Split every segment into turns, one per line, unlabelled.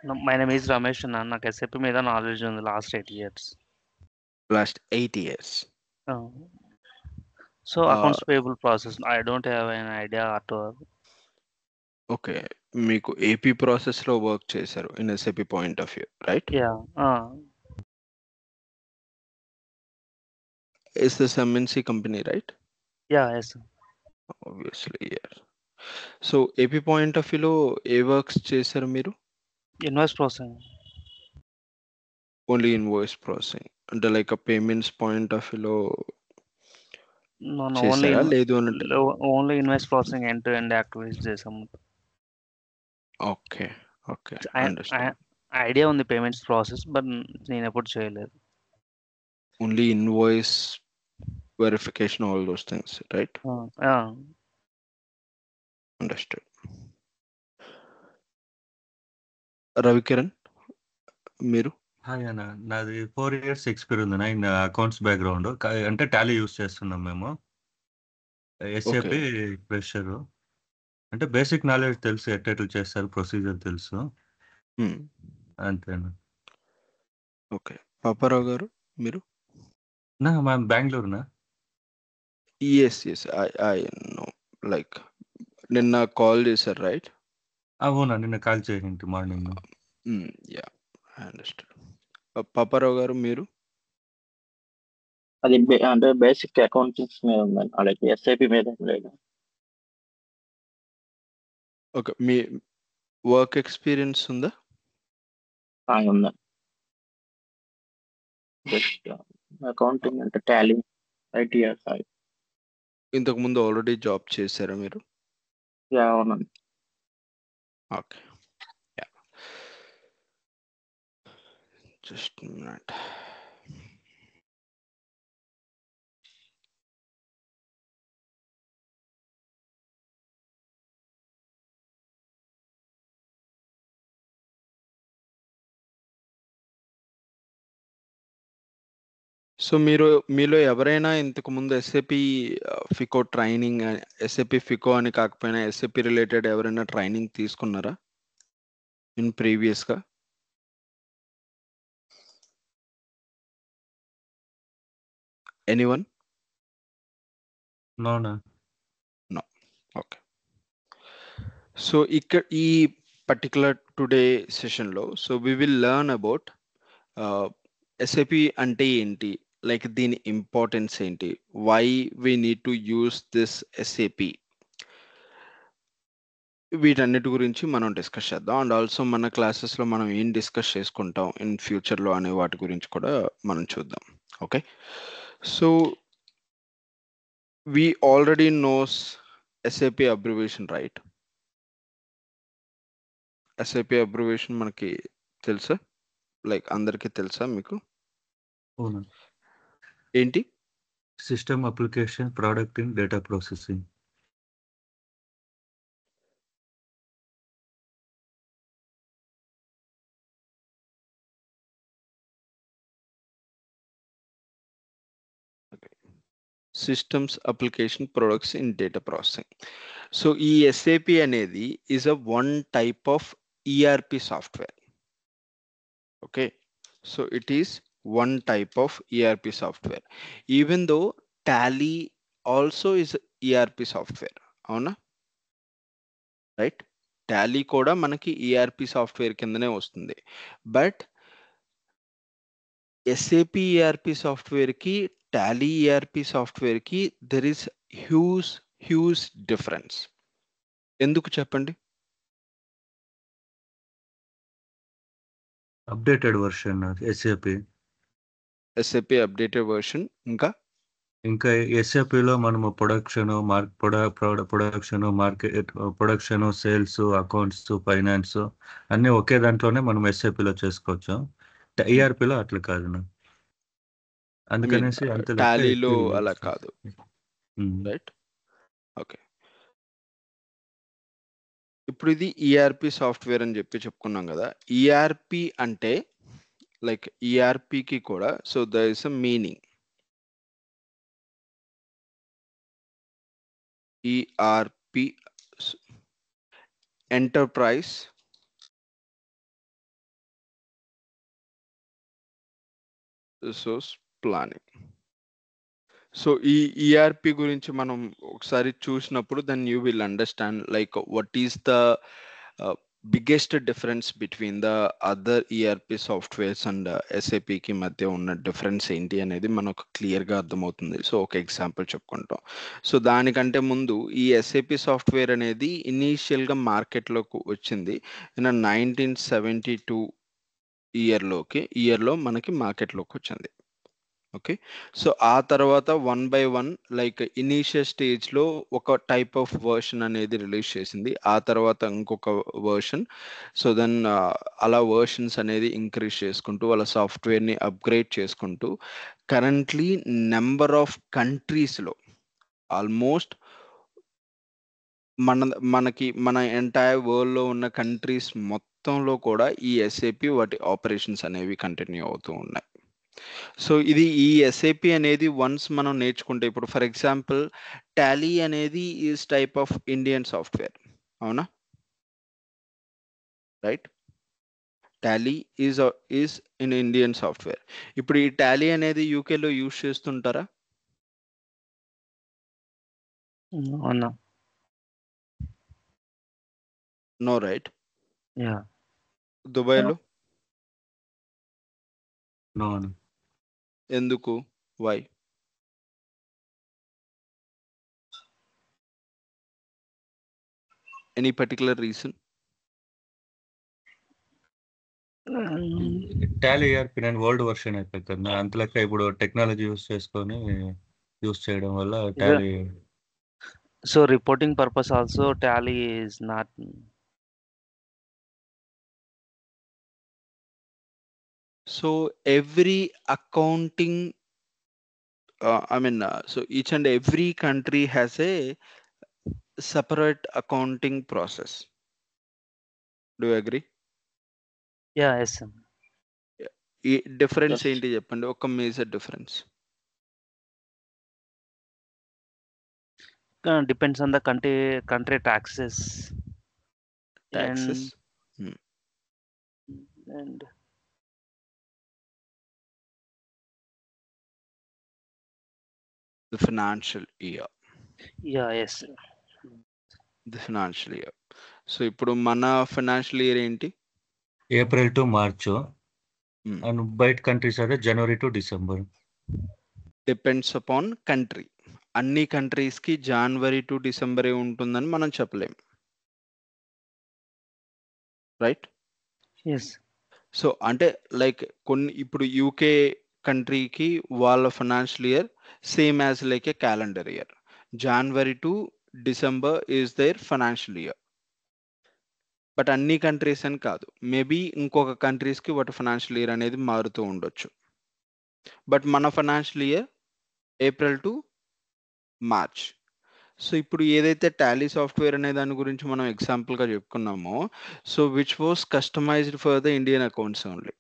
No, my name is Ramesh అన్న. నాకు SAP మీద నాలెడ్జ్ ఉంది last 8 years.
Last 8 years.
So
Uh,
accounts payable process I don't have an idea at
okay. మీకు AP ప్రాసెస్లో work చేశారు in SAP point of view, right?
Yeah
is this MNC company, right?
Yeah yes
obviously, yes. So AP point of వ్యూలో ఏ works చేశారు మీరు?
Invoice processing.
Only invoice processing అంటే like payments point of వ్యూలో
మనం
చేశారా? లేదు అంటే
only invoice processing end to end activities చేసాము.
Okay, okay, understand.
ఐడియా ఉంది పేమెంట్స్ ప్రాసెస్, బట్ నేను ఎప్పుడు చేయలేదు.
Only invoice verification, all those things, right? Understand. Ravikiran, మీరు?
హాయ్ అన్న, నాది 4 years ఎక్స్పీరియన్స్ ఉంది ఇన్ అకౌంట్స్ బ్యాక్గ్రౌండ్. అంటే టాలీ యూస్ చేస్తున్నాం మేము. ఎస్ఏపి ప్రెషర్ అంటే బేసిక్ నాలెడ్జ్ తెలుసు, ఎట్లా చేస్తారు ప్రొసీజర్ తెలుసు, అంతేనా.
ఓకే, పాపారావు గారు, మీరు?
మ్యామ్ బెంగళూరునా?
Yes yes, I know. Like నిన్న కాల్ చేశారు, రైట్?
అవునా, నిన్న కాల్ చేయండి morning.
Yeah, I understand. Paparao గారు, మీరు?
అది అంటే బేసిక్ అకౌంటింగ్స్ మీద ఉందండి, అలాగే ఎస్ఐపి మీద ఏం లేదు.
ఓకే, మీ వర్క్ ఎక్స్పీరియన్స్ ఉందా?
ఉందండి. జస్ట్ అకౌంటింగ్ అంటే టాలీ, ఐటీఆర్.
ఇంతకు ముందు ఆల్రెడీ జాబ్ చేశారా మీరు?
యా, అవునండి.
Okay, yeah, just minute. So మీలో ఎవరైనా ఇంతకు ముందు SAP FICO training, SAP FICO అని కాకపోయినా ఎస్ఏపి రిలేటెడ్ ఎవరైనా ట్రైనింగ్ తీసుకున్నారా ఇన్ ప్రీవియస్గా? ఎనీవన్?
నోనా.
నో. ఓకే. సో ఇక్కడ ఈ పర్టికులర్ టుడే సెషన్లో so we will learn about SAP అంటే ఏంటి, లైక్ దీని ఇంపార్టెన్స్ ఏంటి, why we need to use this SAP, వీటన్నిటి గురించి మనం డిస్కస్ చేద్దాం. అండ్ ఆల్సో మన క్లాసెస్లో మనం ఏం డిస్కస్ చేసుకుంటాం ఇన్ ఫ్యూచర్లో అనే వాటి గురించి కూడా మనం చూద్దాం. Okay, so we already nose SAP abbreviation, right? SAP abbreviation మనకి తెలుసా? లైక్ అందరికీ తెలుసా మీకు?
అవునా.
ఏంటి?
System application product in data processing.
Systems application products in data processing. So ఈ ఎస్ఏపి అనేది is a one type of ERP software. Okay, so it is one type of ERP software, even though Tally also is ERP software. అవునా, right? Tally కూడా మనకి ERP software కిందనే వస్తుంది. But SAP ERP సాఫ్ట్వేర్కి Tally ERP సాఫ్ట్వేర్కి there is huge huge difference. ఎందుకు చెప్పండి?
Updated version SAP.
SAP updated version. ఇంకా
ఎస్ఏపిలో మనము production, market, production, sales, accounts, finance అన్నీ ఒకే దాంట్లోనే మనం ఎస్ఏపిలో చేసుకోవచ్చు. ఈఆర్పిలో అట్లా కాదు. అందుకనేసి
టాలీలో అలా కాదు, రైట్? ఓకే, ఇప్పుడు ఇది ఈఆర్పి సాఫ్ట్వేర్ అని చెప్పుకున్నాం కదా. ఈఆర్పి అంటే లైక్ ఈఆర్పికి కూడా so there is a meaning. ERP, enterprise resource planning. So ఈ ఈఆర్పి గురించి మనం ఒకసారి చూసినప్పుడు then you will understand like what is the biggest difference between the other ERP softwares and ఎస్ఏపికి మధ్య ఉన్న డిఫరెన్స్ ఏంటి అనేది మనకు క్లియర్గా అర్థమవుతుంది. సో ఒక ఎగ్జాంపుల్ చెప్పుకుంటాం. సో దానికంటే ముందు ఈ ఎస్ఏపి సాఫ్ట్వేర్ అనేది ఇనీషియల్గా మార్కెట్లోకి వచ్చింది 1972 ఇయర్లో మనకి మార్కెట్లోకి వచ్చింది. ఓకే. సో ఆ తర్వాత 1 by 1 లైక్ ఇనీషియల్ స్టేజ్లో ఒక టైప్ ఆఫ్ వర్షన్ అనేది రిలీజ్ చేసింది. ఆ తర్వాత ఇంకొక వర్షన్. సో దెన్ అలా వర్షన్స్ అనేది ఇంక్రీజ్ చేసుకుంటూ వాళ్ళ సాఫ్ట్వేర్ని అప్గ్రేడ్ చేసుకుంటూ కరెంట్లీ నెంబర్ ఆఫ్ కంట్రీస్లో ఆల్మోస్ట్ మన ఎంటైర్ వరల్డ్లో ఉన్న కంట్రీస్ మొత్తంలో కూడా ఈ ఎస్ఏపి వాటి ఆపరేషన్స్ అనేవి కంటిన్యూ అవుతూ ఉన్నాయి. సో ఇది ఈ ఎస్ఏపి అనేది వన్స్ మనం నేర్చుకుంటే ఇప్పుడు ఫర్ ఎగ్జాంపుల్ టాలీ అనేది is type of Indian software, అవునా? Right. Tally is in Indian software. ఇప్పుడు ఈ టాలీ అనేది యూకేలో యూజ్ చేస్తుంటారా?
అవునా?
No, right.
యా.
దుబాయ్లో
నో.
ఎందుకు? Why? Any particular reason?
Tally ERP నేను ఓల్డ్ వర్షన్ అయిపోతుంది. అంతలెక్క ఇప్పుడు టెక్నాలజీ యూస్ చేసుకొని యూస్ చేయడం వల్ల Tally.
So reporting purpose also Tally is not.
So every accounting so each and every country has a separate accounting process. Do you agree?
Yeah, yes.
ఈ difference
Yes.
ఏంటి చెప్పండి, ఒక major difference.
Depends on the country taxes
Taxes.
And
The financial year.
Yeah, yes.
The financial year. So ఇప్పుడు మన financial year ఏంటి?
April to March and బయట countries అయితే జనవరి to December.
Depends upon country. అన్ని కంట్రీస్ కి జనవరి to డిసెంబరే ఉంటుందని మనం చెప్పలేం, రైట్?
ఎస్.
సో అంటే లైక్ కొన్ని ఇప్పుడు యూకే కంట్రీకి వాళ్ళ financial year same as like a calendar year. January to December is their financial year. But అన్ని కంట్రీస్ అని కాదు, మేబీ ఇంకొక కంట్రీస్కి వాటి ఫైనాన్షియల్ ఇయర్ అనేది మారుతూ ఉండొచ్చు. బట్ మన financial year April to March. So ఇప్పుడు ఏదైతే టాలీ సాఫ్ట్వేర్ అనే దాని గురించి మనం ఎగ్జాంపుల్గా చెప్పుకున్నామో, so which was customized for the Indian accounts only.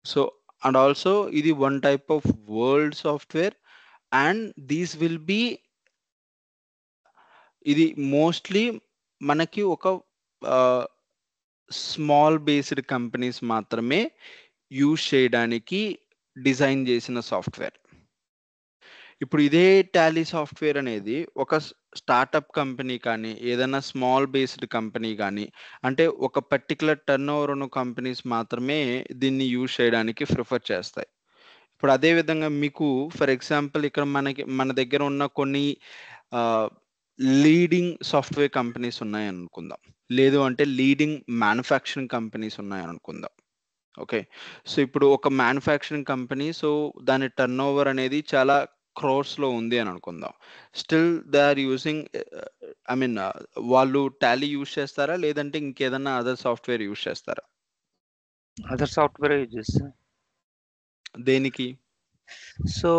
So and also ఇది one type of world software and these will be, ఇది మోస్ట్లీ మనకి ఒక స్మాల్ బేస్డ్ కంపెనీస్ మాత్రమే యూజ్ చేయడానికి డిజైన్ చేసిన సాఫ్ట్వేర్. ఇప్పుడు ఇదే టాలీ సాఫ్ట్వేర్ అనేది ఒక స్టార్టప్ కంపెనీ కానీ ఏదైనా స్మాల్ బేస్డ్ కంపెనీ కానీ అంటే ఒక పర్టికులర్ టర్న్ ఓవర్ ఉన్న కంపెనీస్ మాత్రమే దీన్ని యూజ్ చేయడానికి ప్రిఫర్ చేస్తాయి. ఇప్పుడు అదే విధంగా మీకు ఫర్ ఎగ్జాంపుల్ ఇక్కడ మన దగ్గర ఉన్న కొన్ని లీడింగ్ సాఫ్ట్వేర్ కంపెనీస్ ఉన్నాయని అనుకుందాం, లేదు అంటే లీడింగ్ మ్యానుఫ్యాక్చరింగ్ కంపెనీస్ ఉన్నాయని అనుకుందాం. ఓకే. సో ఇప్పుడు ఒక మ్యానుఫ్యాక్చరింగ్ కంపెనీ, సో దాని టర్న్ ఓవర్ అనేది చాలా క్రోర్స్లో ఉంది అని అనుకుందాం. స్టిల్ దే ఆర్ యూజింగ్ వాళ్ళు టాలీ యూజ్ చేస్తారా లేదంటే ఇంకేదన్నా అదర్ సాఫ్ట్వేర్ యూజ్ చేస్తారా?
అదర్ సాఫ్ట్వేర్ యూజ్ చేస్తాను.
దేనికి?
సో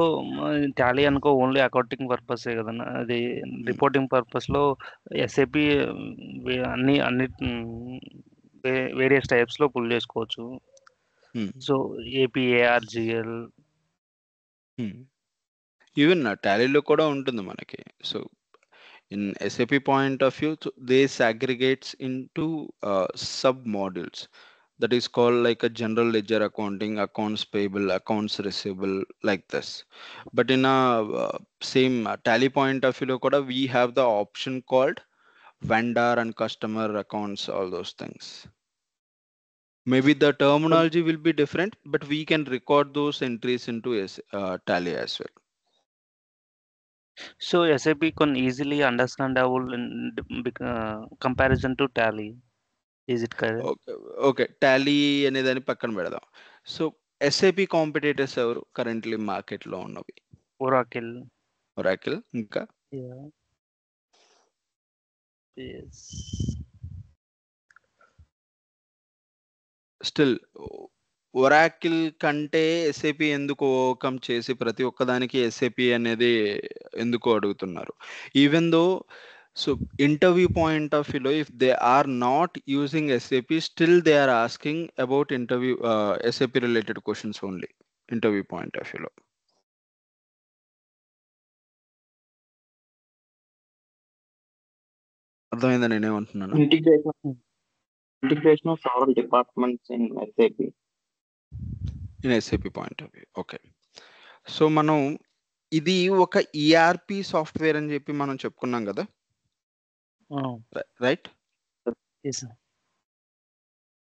టాలీ అనుకో ఓన్లీ అకౌంటింగ్ పర్పసే కదన్నా, అది రిపోర్టింగ్ పర్పస్లో ఎస్ఏపి అన్ని వేరియస్ టైప్స్లో పుల్ చేసుకోవచ్చు. సో ఏపీఏఆర్జిఎల్
ఈవెన్ టాలీలో కూడా ఉంటుంది మనకి. So in SAP point of view, this aggregates into sub modules. that is called like a general ledger accounting, accounts payable, accounts receivable, like this. But in a same tally point of view kuda we have the option called vendor and customer accounts, all those things. Maybe the terminology will be different, but we can record those entries into tally as well.
So SAP can easily understandable in comparison to Tally. Is it correct?
Okay Tally అనే దాన్ని పక్కన పెడదాం. So SAP competitors ఎవరు currently మార్కెట్లో ఉన్నవి?
Oracle.
Oracle, ఇంకా
Yeah. Yes.
Still Oracle కంటే SAP ఎందుకు ఓవర్కమ్ చేసి ప్రతి ఒక్కదానికి ఎస్ఏపి అనేది ఎందుకు అడుగుతున్నారు? Even though so interview point of వ్యూలో if they are not using SAP, still they are asking about interview SAP related questions only interview point of వ్యూలో. అర్థమైందా నేనేమంటున్నాను?
Integration of several departments in SAP.
In SAP point of view. Okay, so మనం ఇది ఒక ERP software అని చెప్పి మనం చెప్పుకున్నాం కదా,
Oh,
రైట్?
yes, sir.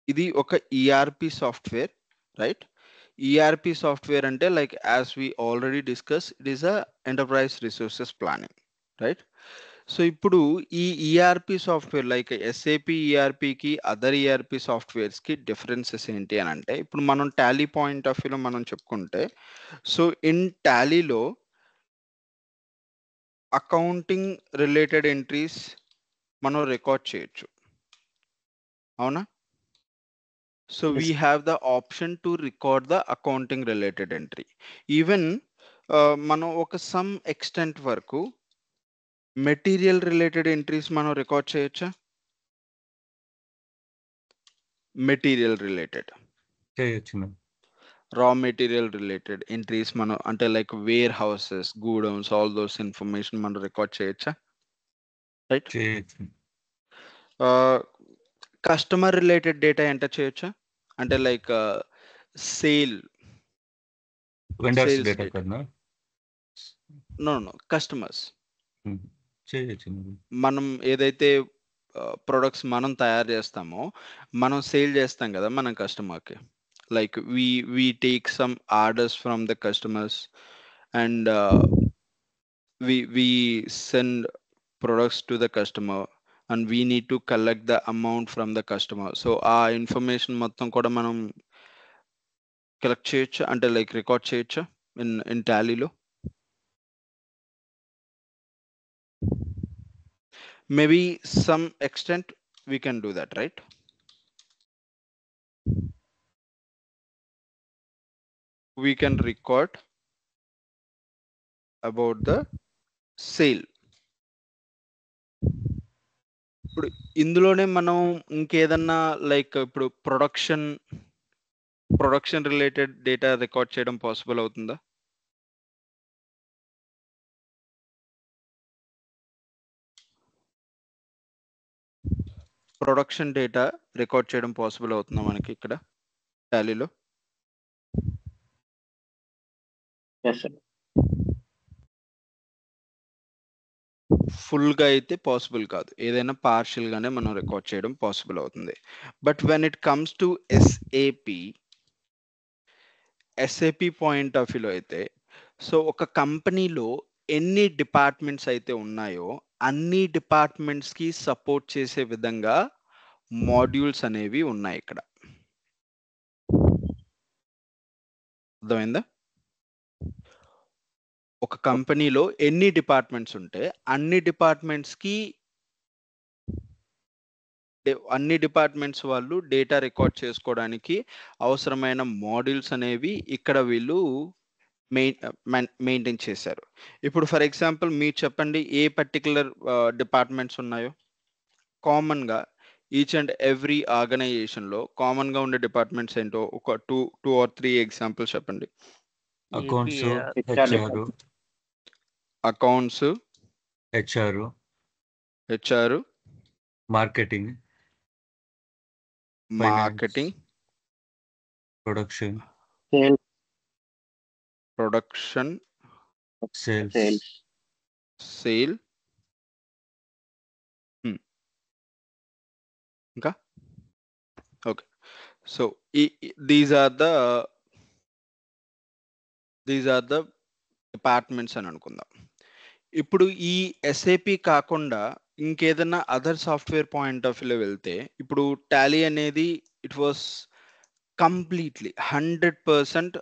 ఇది ఒక ERP software, right? ERP software అంటే like as we already discuss, it is a enterprise resources planning, right? So ఇప్పుడు ఈ ఈఆర్పి సాఫ్ట్వేర్ లైక్ ఎస్ఏపి ఈఆర్పికి అదర్ ఈఆర్పి సాఫ్ట్వేర్స్కి డిఫరెన్సెస్ ఏంటి అని అంటే, ఇప్పుడు మనం టాలీ పాయింట్ ఆఫ్ వ్యూలో మనం చెప్పుకుంటే, సో ఇన్ టాలీలో అకౌంటింగ్ రిలేటెడ్ ఎంట్రీస్ మనం రికార్డ్ చేయొచ్చు, అవునా? So
Yes.
We have the option to record the accounting related entry. Even మనం ఒక సమ్ ఎక్స్టెంట్ వరకు మెటీరియల్ రిలేటెడ్ ఎంట్రీస్ మనం రికార్డ్ చేయొచ్చా? మెటీరియల్ రిలేటెడ్,
చేయొచ్చు.
రా మెటీరియల్ రిలేటెడ్ ఎంట్రీస్ మనం అంటే like warehouses, godowns, all those information మనం record చేయొచ్చా? రైట్.
చేయొచ్చు.
కస్టమర్ రిలేటెడ్ డేటా ఎంటర్ చేయొచ్చా? అంటే like sale,
vendors
sales
data
data.
కన్నా
నో కస్టమర్స్.
చేయొచ్చు.
మనం ఏదైతే ప్రొడక్ట్స్ మనం తయారు చేస్తామో మనం సేల్ చేస్తాం కదా మనం కస్టమర్కి. Like we take some orders from the customers and we send products to the customer and we need to collect the amount from the customer. So ఆ ఇన్ఫర్మేషన్ మొత్తం కూడా మనం కలెక్ట్ చేయొచ్చు, అంటే లైక్ రికార్డ్ చేయొచ్చు ఇన్ టాలీలో. Maybe some extent we can do that, right? We can record about the sale. ఇప్పుడు ఇందులోనే మనం ఇంకేదన్నా లైక్ ఇప్పుడు ప్రొడక్షన్ రిలేటెడ్ డేటా రికార్డ్ చేయడం పాసిబుల్ అవుతుందా? ప్రొడక్షన్ డేటా రికార్డ్ చేయడం పాసిబుల్ అవుతుందా మనకి ఇక్కడ టాలీలో?
Yes, sir.
ఫుల్గా అయితే పాసిబుల్ కాదు, ఏదైనా పార్షియల్గానే మనం రికార్డ్ చేయడం పాసిబుల్ అవుతుంది. But when it comes to SAP point of వ్యూలో అయితే, సో ఒక కంపెనీలో ఎన్ని డిపార్ట్మెంట్స్ అయితే ఉన్నాయో అన్ని డిపార్ట్మెంట్స్కి సపోర్ట్ చేసే విధంగా మాడ్యూల్స్ అనేవి ఉన్నాయి ఇక్కడ. అర్థమైందా? ఒక కంపెనీలో ఎన్ని డిపార్ట్మెంట్స్ ఉంటే అన్ని డిపార్ట్మెంట్స్ వాళ్ళు డేటా రికార్డ్ చేసుకోవడానికి అవసరమైన మాడ్యూల్స్ అనేవి ఇక్కడ వీళ్ళు మెయింటైన్ చేశారు. ఇప్పుడు ఫర్ ఎగ్జాంపుల్ మీరు చెప్పండి ఏ పర్టికులర్ డిపార్ట్మెంట్స్ ఉన్నాయో. కామన్గా ఈచ్ అండ్ ఎవ్రీ ఆర్గనైజేషన్లో కామన్గా ఉండే డిపార్ట్మెంట్స్ ఏంటో ఒక టూ ఆర్ త్రీ ఎగ్జాంపుల్స్ చెప్పండి.
Accounts,
HR
accounts, HR,
marketing,
marketing,
production,
sales,
production,
sales,
sales,
sale, ఇంకా okay. So these are the departments అని అనుకుందాం. ఇప్పుడు ఈ ఎస్ఏపి కాకుండా ఇంకేదైనా అదర్ సాఫ్ట్వేర్ పాయింట్ ఆఫ్ వ్యూలో వెళ్తే, ఇప్పుడు టాలీ అనేది ఇట్ వాస్ కంప్లీట్లీ 100%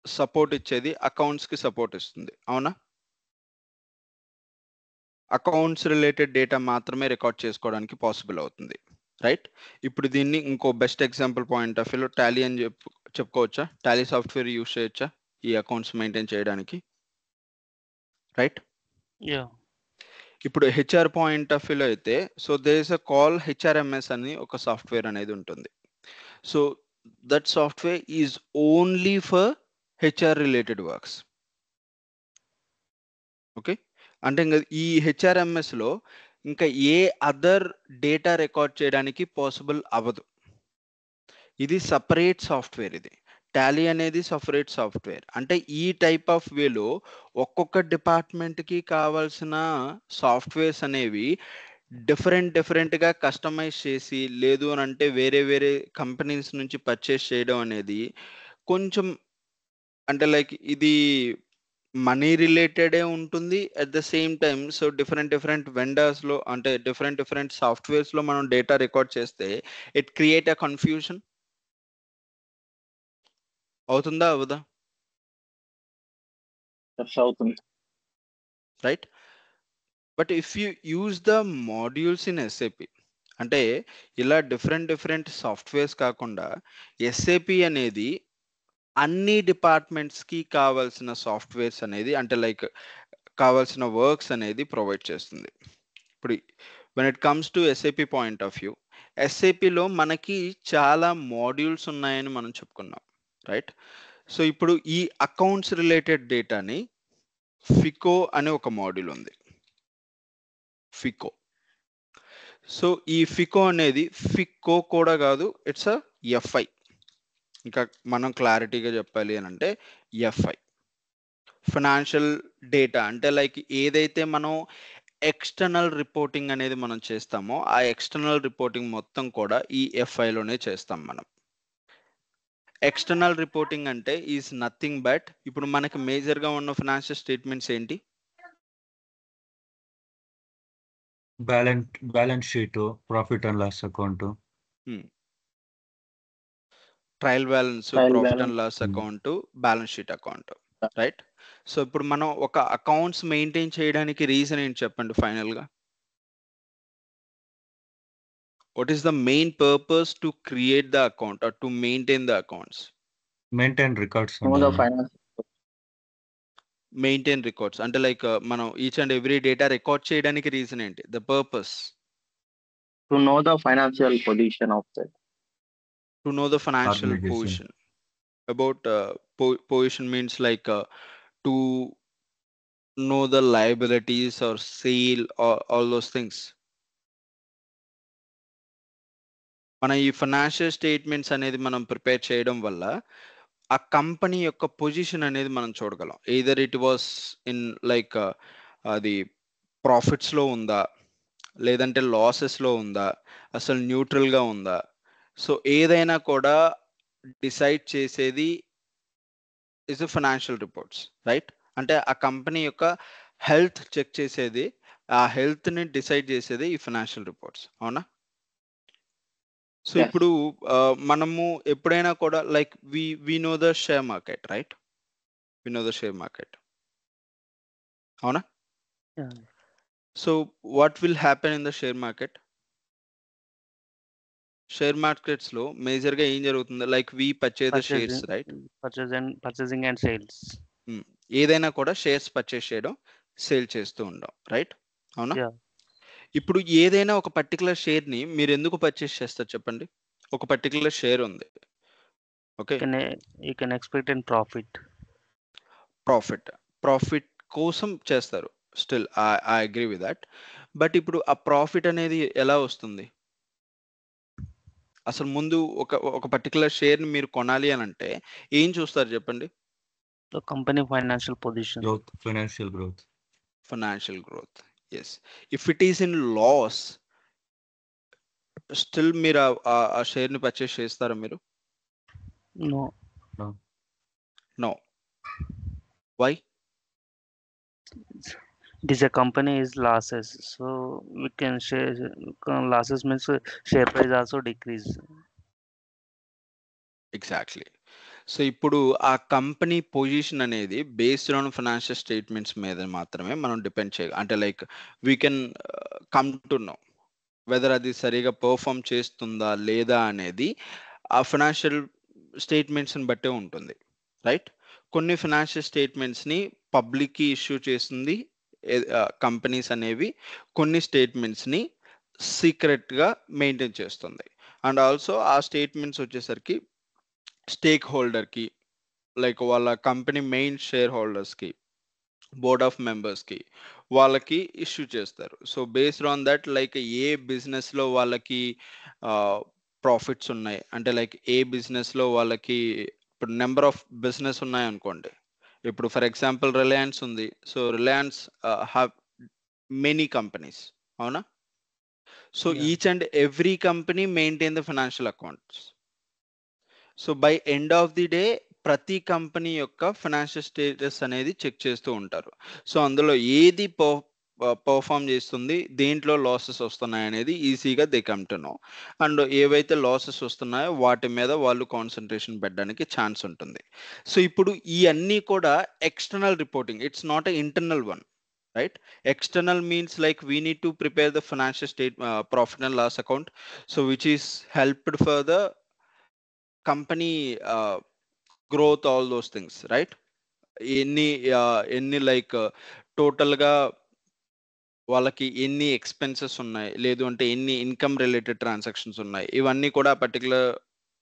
సపోర్ట్ ఇచ్చేది, అకౌంట్స్కి సపోర్ట్ ఇస్తుంది, అవునా? అకౌంట్స్ రిలేటెడ్ డేటా మాత్రమే రికార్డ్ చేసుకోవడానికి పాసిబుల్ అవుతుంది, రైట్? ఇప్పుడు దీన్ని ఇంకో బెస్ట్ ఎగ్జాంపుల్ పాయింట్ ఆఫ్ వ్యూలో టాలీ అని చెప్పుకోవచ్చా? టాలీ సాఫ్ట్వేర్ యూస్ చేయొచ్చా ఈ అకౌంట్స్ మెయింటైన్ చేయడానికి, రైట్?
Yeah.
ఇప్పుడు హెచ్ఆర్ పాయింట్ ఆఫ్ వ్యూలో అయితే, so there is a call HRMS అని ఒక సాఫ్ట్వేర్ అనేది ఉంటుంది. So that software is only for HR related works. Okay, అంటే ఇంకా ఈ హెచ్ఆర్ఎంఎస్లో ఇంకా ఏ అదర్ డేటా రికార్డ్ చేయడానికి పాసిబుల్ అవ్వదు. ఇది సపరేట్ సాఫ్ట్వేర్. ఇది టాలీ అనేది సపరేట్ సాఫ్ట్వేర్. అంటే ఈ టైప్ ఆఫ్ వేలో ఒక్కొక్క డిపార్ట్మెంట్కి కావాల్సిన సాఫ్ట్వేర్స్ అనేవి డిఫరెంట్గా కస్టమైజ్ చేసి, లేదు అని అంటే వేరే కంపెనీస్ నుంచి పర్చేస్ చేయడం అనేది కొంచెం అంటే లైక్ ఇది మనీ రిలేటెడే ఉంటుంది. At the same time so different వెండర్స్లో అంటే డిఫరెంట్ సాఫ్ట్వేర్స్లో మనం డేటా రికార్డ్ చేస్తే ఇట్ క్రియేట్ అ కన్ఫ్యూజన్. అవుతుందా అవదా?
అవుతుంది.
Right. But if you use the modules in SAP, అంటే ఇలా డిఫరెంట్ సాఫ్ట్వేర్స్ కాకుండా ఎస్ఏపి అనేది అన్ని డిపార్ట్మెంట్స్కి కావాల్సిన సాఫ్ట్వేర్స్ అనేది అంటే లైక్ కావాల్సిన వర్క్స్ అనేది ప్రొవైడ్ చేస్తుంది. ఇప్పుడు when it comes to SAP point of view, ఎస్ఏపిలో మనకి చాలా మాడ్యూల్స్ ఉన్నాయని మనం చెప్పుకున్నాం, రైట్? సో ఇప్పుడు ఈ అకౌంట్స్ రిలేటెడ్ డేటాని ఫికో అనే ఒక మాడ్యూల్ ఉంది, ఫికో. సో ఈ ఫికో అనేది ఫికో కూడా కాదు, ఇట్స్ అ ఎఫ్ఐ. ఇంకా మనం క్లారిటీగా చెప్పాలి అని అంటే ఎఫ్ఐ, ఫైనాన్షియల్ డేటా. అంటే లైక్ ఏదైతే మనం ఎక్స్టర్నల్ రిపోర్టింగ్ అనేది మనం చేస్తామో ఆ ఎక్స్టర్నల్ రిపోర్టింగ్ మొత్తం కూడా ఈ ఎఫ్ఐలోనే చేస్తాం మనం. ఎక్స్టర్నల్ రిపోర్టింగ్ అంటే ఈజ్ నథింగ్ బట్ ఇప్పుడు మనకి మేజర్గా ఉన్న ఫైనాన్షియల్ స్టేట్మెంట్స్ ఏంటి?
Balance sheet, profit and loss account,
trial balance,
Trial
profit
balance.
And loss account, balance sheet account, right? So ఇప్పుడు మనం ఒక అకౌంట్స్ మెయింటైన్ చేయడానికి రీజన్ ఏంటి చెప్పండి ఫైనల్గా? What is the main purpose to create the account or to maintain the accounts?
Maintain records,
Know the finance.
Maintain records అంటే like మనం each and every data record చేయడానికి రీజన్ ఏంటి? The purpose
To know the financial position of the
to know the financial
Organization.
Position. About position means like to know the liabilities are sale all those things. మన ఈ financial statements అనేది మనం prepare చేయడం వల్ల ఆ company యొక్క position అనేది మనం చూడగలం. Either it was in like అది ప్రాఫిట్స్లో ఉందా, లేదంటే లాసెస్లో ఉందా, అసలు న్యూట్రల్గా ఉందా. సో ఏదైనా కూడా డిసైడ్ చేసేది ఇస్ ఫైనాన్షియల్ రిపోర్ట్స్, రైట్? అంటే ఆ కంపెనీ యొక్క హెల్త్ చెక్ చేసేది, ఆ హెల్త్ని డిసైడ్ చేసేది ఈ ఫైనాన్షియల్ రిపోర్ట్స్, అవునా? So
Yes.
ఇప్పుడు మనము ఎప్పుడైనా కూడా like we know the share market, right? We know the share market, అవునా?
Yeah.
So what will happen in the share market? Share markets లో మేజర్ గా ఏం జరుగుతుంది? Like we purchase the shares, right?
Purchasing and sales.
ఏదైనా కూడా shares purchase చేయడం, sale చేస్తూ ఉండడం, రైట్? అవునా?
Yeah.
ఇప్పుడు ఏదైనా ఒక పర్టికులర్ షేర్ ని మీరు ఎందుకు పర్చేస్ చేస్తారు చెప్పండి? ఒక పర్టికులర్ షేర్ ఉంది, okay?
You can expect in profit.
Profit కోసం చేస్తారు. Still I agree with that. But ఇప్పుడు ఆ ప్రాఫిట్ అనేది ఎలా వస్తుంది? అసలు ముందు ఒక పర్టికులర్ షేర్ని మీరు కొనాలి అని అంటే ఏం చూస్తారు చెప్పండి?
The company financial position.
Growth, financial growth.
Financial growth. Yes. If it is in loss, still మీరు ఆ షేర్ని పర్చేస్ చేస్తారా మీరు?
No.
No. Why?
It is a company is losses, so we can share losses means share price also decrease.
Exactly. So ఇప్పుడు ఆ company position అనేది based on financial statements మీద మాత్రమే మనం డిపెండ్ చేయాలి. అంటే like we can come to know whether అది సరిగా పర్ఫామ్ చేస్తుందా లేదా అనేది ఆ ఫైనాన్షియల్ స్టేట్మెంట్స్ని బట్టే ఉంటుంది, రైట్? కొన్ని ఫైనాన్షియల్ స్టేట్మెంట్స్ని పబ్లిక్కి ఇష్యూ చేస్తుంది కంపెనీస్ అనేవి, కొన్ని స్టేట్మెంట్స్ని సీక్రెట్గా మెయింటైన్ చేస్తుంది. అండ్ ఆల్సో ఆ స్టేట్మెంట్స్ వచ్చేసరికి స్టేక్ హోల్డర్కి, లైక్ వాళ్ళ కంపెనీ మెయిన్ షేర్ హోల్డర్స్కి, బోర్డ్ ఆఫ్ మెంబర్స్కి, వాళ్ళకి ఇష్యూ చేస్తారు. So based on that like a బిజినెస్లో వాళ్ళకి ప్రాఫిట్స్ ఉన్నాయి, అంటే లైక్ ఏ బిజినెస్లో వాళ్ళకి ఇప్పుడు నెంబర్ ఆఫ్ బిజినెస్ ఉన్నాయి అనుకోండి. ఇప్పుడు ఫర్ ఎగ్జాంపుల్ రిలయన్స్ ఉంది. So Reliance have many companies, అవునా? So
Yeah.
Each and every company maintain the financial accounts. So by end of the day ప్రతి కంపెనీ యొక్క ఫైనాన్షియల్ స్టేటస్ అనేది చెక్ చేస్తూ ఉంటారు. సో అందులో ఏది పర్ఫామ్ చేస్తుంది, దేంట్లో లాసెస్ వస్తున్నాయి అనేది ఈజీగా they come to know. And ఏవైతే లాసెస్ వస్తున్నాయో వాటి మీద వాళ్ళు కాన్సన్ట్రేషన్ పెట్టడానికి ఛాన్స్ ఉంటుంది. సో ఇప్పుడు ఈ అన్నీ కూడా external reporting, it's not a internal one, right? External means like we need to prepare the financial state profit and loss account, so which is helped for the company growth, all those things, right? ఎన్ని like టోటల్గా వాళ్ళకి ఎన్ని expenses ఉన్నాయి, లేదు అంటే ఎన్ని income related transactions ఉన్నాయి, ఇవన్నీ కూడా పర్టికులర్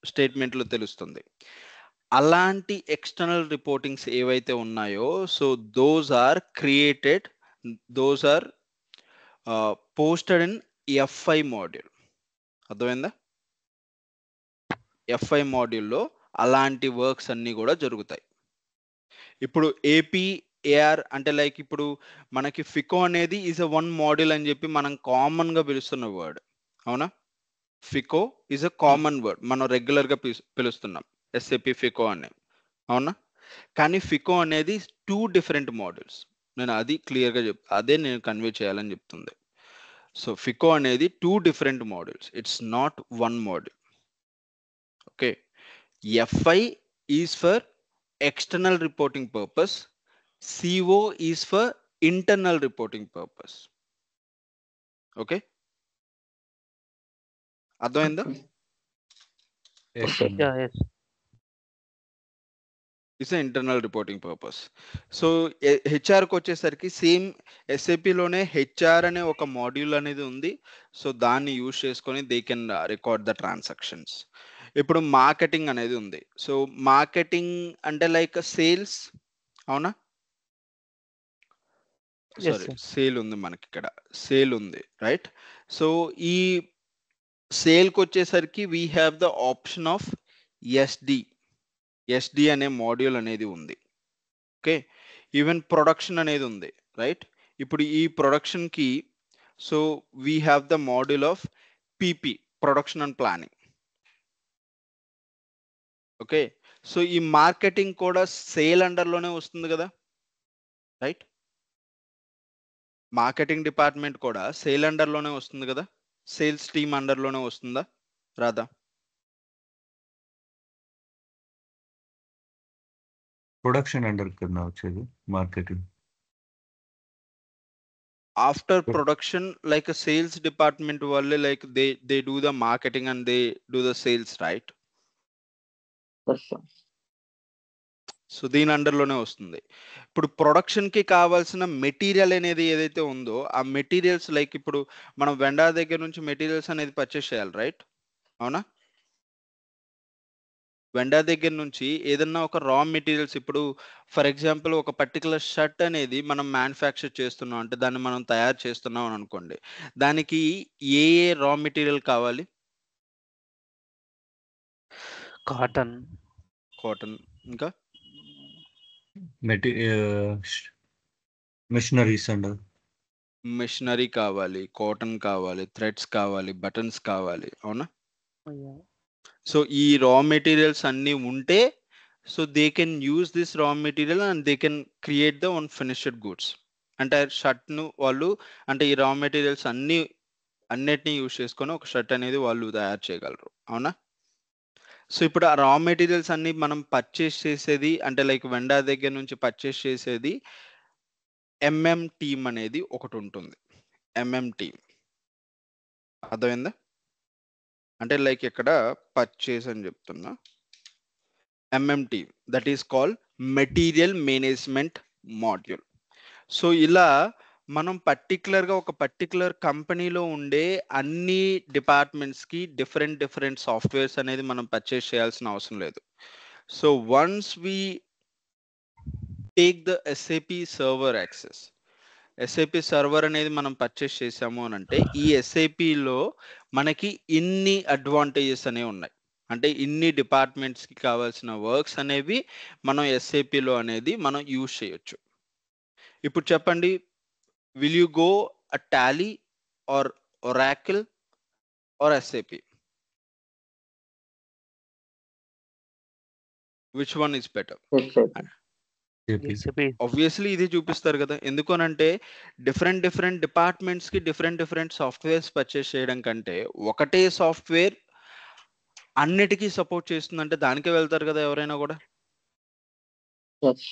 స్టేట్మెంట్లో తెలుస్తుంది. అలాంటి ఎక్స్టర్నల్ రిపోర్టింగ్స్ ఏవైతే ఉన్నాయో, so those are created, those are posted in FI module. అర్థమైందా? ఎఫ్ఐ మాడ్యూల్లో అలాంటి వర్క్స్ అన్నీ కూడా జరుగుతాయి. ఇప్పుడు ఏపీఏఆర్ అంటే లైక్ ఇప్పుడు మనకి ఫికో అనేది ఈజ్ అ వన్ మాడ్యూల్ అని చెప్పి మనం కామన్గా పిలుస్తున్న వర్డ్, అవునా? Fico is a common word, మనం రెగ్యులర్గా పిలుస్తున్నాం ఎస్ఏపి ఫికో అని, అవునా? కానీ ఫికో అనేది 2 డిఫరెంట్ మాడ్యూల్స్. నేను అది క్లియర్గా అదే నేను కన్వే చేయాలని చెప్తుంది. సో ఫికో అనేది 2 different modules, it's not one module. Okay. FI is for external reporting purpose, CO is for internal reporting purpose. Okay, అర్థమైందా?
Yeah, yes.
It's internal reporting purpose. So హెచ్ఆర్కి వచ్చేసరికి సేమ్ ఎస్ఏపిలోనే హెచ్ఆర్ అనే ఒక module అనేది ఉంది. So దాన్ని use చేసుకొని they can record the transactions. ఇప్పుడు మార్కెటింగ్ అనేది ఉంది. సో మార్కెటింగ్ అంటే లైక్ సేల్స్, అవునా?
Yes,
sorry,
sir.
సేల్ ఉంది మనకి ఇక్కడ, సేల్ ఉంది, రైట్? సో ఈ సేల్కి వచ్చేసరికి we have the option of SD అనే మాడ్యూల్ అనేది ఉంది. ఓకే. ఈవెన్ ప్రొడక్షన్ అనేది ఉంది, రైట్? ఇప్పుడు ఈ ప్రొడక్షన్కి so we have the module of PP, production and planning. Okay. So ఈ మార్కెటింగ్ కూడా సేల్ అండర్లోనే వస్తుంది కదా, రైట్? మార్కెటింగ్ డిపార్ట్మెంట్ కూడా సేల్ అండర్లోనే వస్తుంది కదా, సేల్స్ టీమ్ అండర్లోనే వస్తుందా, రాదా?
ప్రొడక్షన్ అండర్ కింద వచ్చేది marketing.
After production like sales department వాళ్ళే like they do the marketing and they do the sales, right?
Yes, sir.
So దీని అండర్లోనే వస్తుంది. ఇప్పుడు ప్రొడక్షన్కి కావాల్సిన మెటీరియల్ అనేది ఏదైతే ఉందో ఆ మెటీరియల్స్ లైక్ ఇప్పుడు మనం వెండర్ దగ్గర నుంచి మెటీరియల్స్ అనేది పర్చేస్ చేయాలి, రైట్? అవునా? వెండర్ దగ్గర నుంచి ఏదన్నా ఒక రా మెటీరియల్స్, ఇప్పుడు ఫర్ ఎగ్జాంపుల్ ఒక పర్టికులర్ షర్ట్ అనేది మనం మ్యానుఫ్యాక్చర్ చేస్తున్నాం అంటే దాన్ని మనం తయారు చేస్తున్నాం అని అనుకోండి, దానికి ఏ రా మెటీరియల్ కావాలి?
కాటన్,
కాటన్, ఇంకా
మిషనరీస్ అండ్
మిషనరీ కావాలి, కాటన్ కావాలి, థ్రెడ్స్ కావాలి, బటన్స్ కావాలి, అవునా? సో ఈ రా మెటీరియల్స్ అన్నీ ఉంటే so they can use this raw material and they can create the one finished goods. అంటే షర్ట్ను వాళ్ళు అంటే ఈ రా మెటీరియల్స్ అన్నిటిని యూజ్ చేసుకొని ఒక షర్ట్ అనేది వాళ్ళు తయారు చేయగలరు, అవునా? సో ఇప్పుడు ఆ రా మెటీరియల్స్ అన్ని మనం పర్చేస్ చేసేది అంటే లైక్ వెండర్ దగ్గర నుంచి పర్చేస్ చేసేది ఎంఎం టీమ్ అనేది ఒకటి ఉంటుంది. ఎంఎం టీమ్ అర్థమైందా? అంటే లైక్ ఇక్కడ పర్చేస్ అని చెప్తున్నా, MM team that is called material management module. So ఇలా మనం పర్టికులర్గా ఒక పర్టికులర్ కంపెనీలో ఉండే అన్ని డిపార్ట్మెంట్స్కి డిఫరెంట్ సాఫ్ట్వేర్స్ అనేది మనం పర్చేస్ చేయాల్సిన అవసరం లేదు. So once we take the SAP server access, SAP server అనేది మనం పర్చేస్ చేసాము అని అంటే ఈ ఎస్ఏపిలో మనకి ఇన్ని అడ్వాంటేజెస్ అనేవి ఉన్నాయి. అంటే ఇన్ని డిపార్ట్మెంట్స్కి కావాల్సిన వర్క్స్ అనేవి మనం ఎస్ఏపిలో అనేది మనం యూజ్ చేయొచ్చు. ఇప్పుడు చెప్పండి, will you go a Tally or Oracle or SAP? Which one is better?
SAP.
Obviously ఇది చూపిస్తారు కదా, ఎందుకనంటే డిఫరెంట్ డిపార్ట్మెంట్స్కి డిఫరెంట్ సాఫ్ట్వేర్స్ పర్చేస్ చేయడం కంటే ఒకటే సాఫ్ట్వేర్ అన్నిటికీ సపోర్ట్ చేస్తుందంటే దానికే వెళ్తారు కదా ఎవరైనా కూడా,
Yes.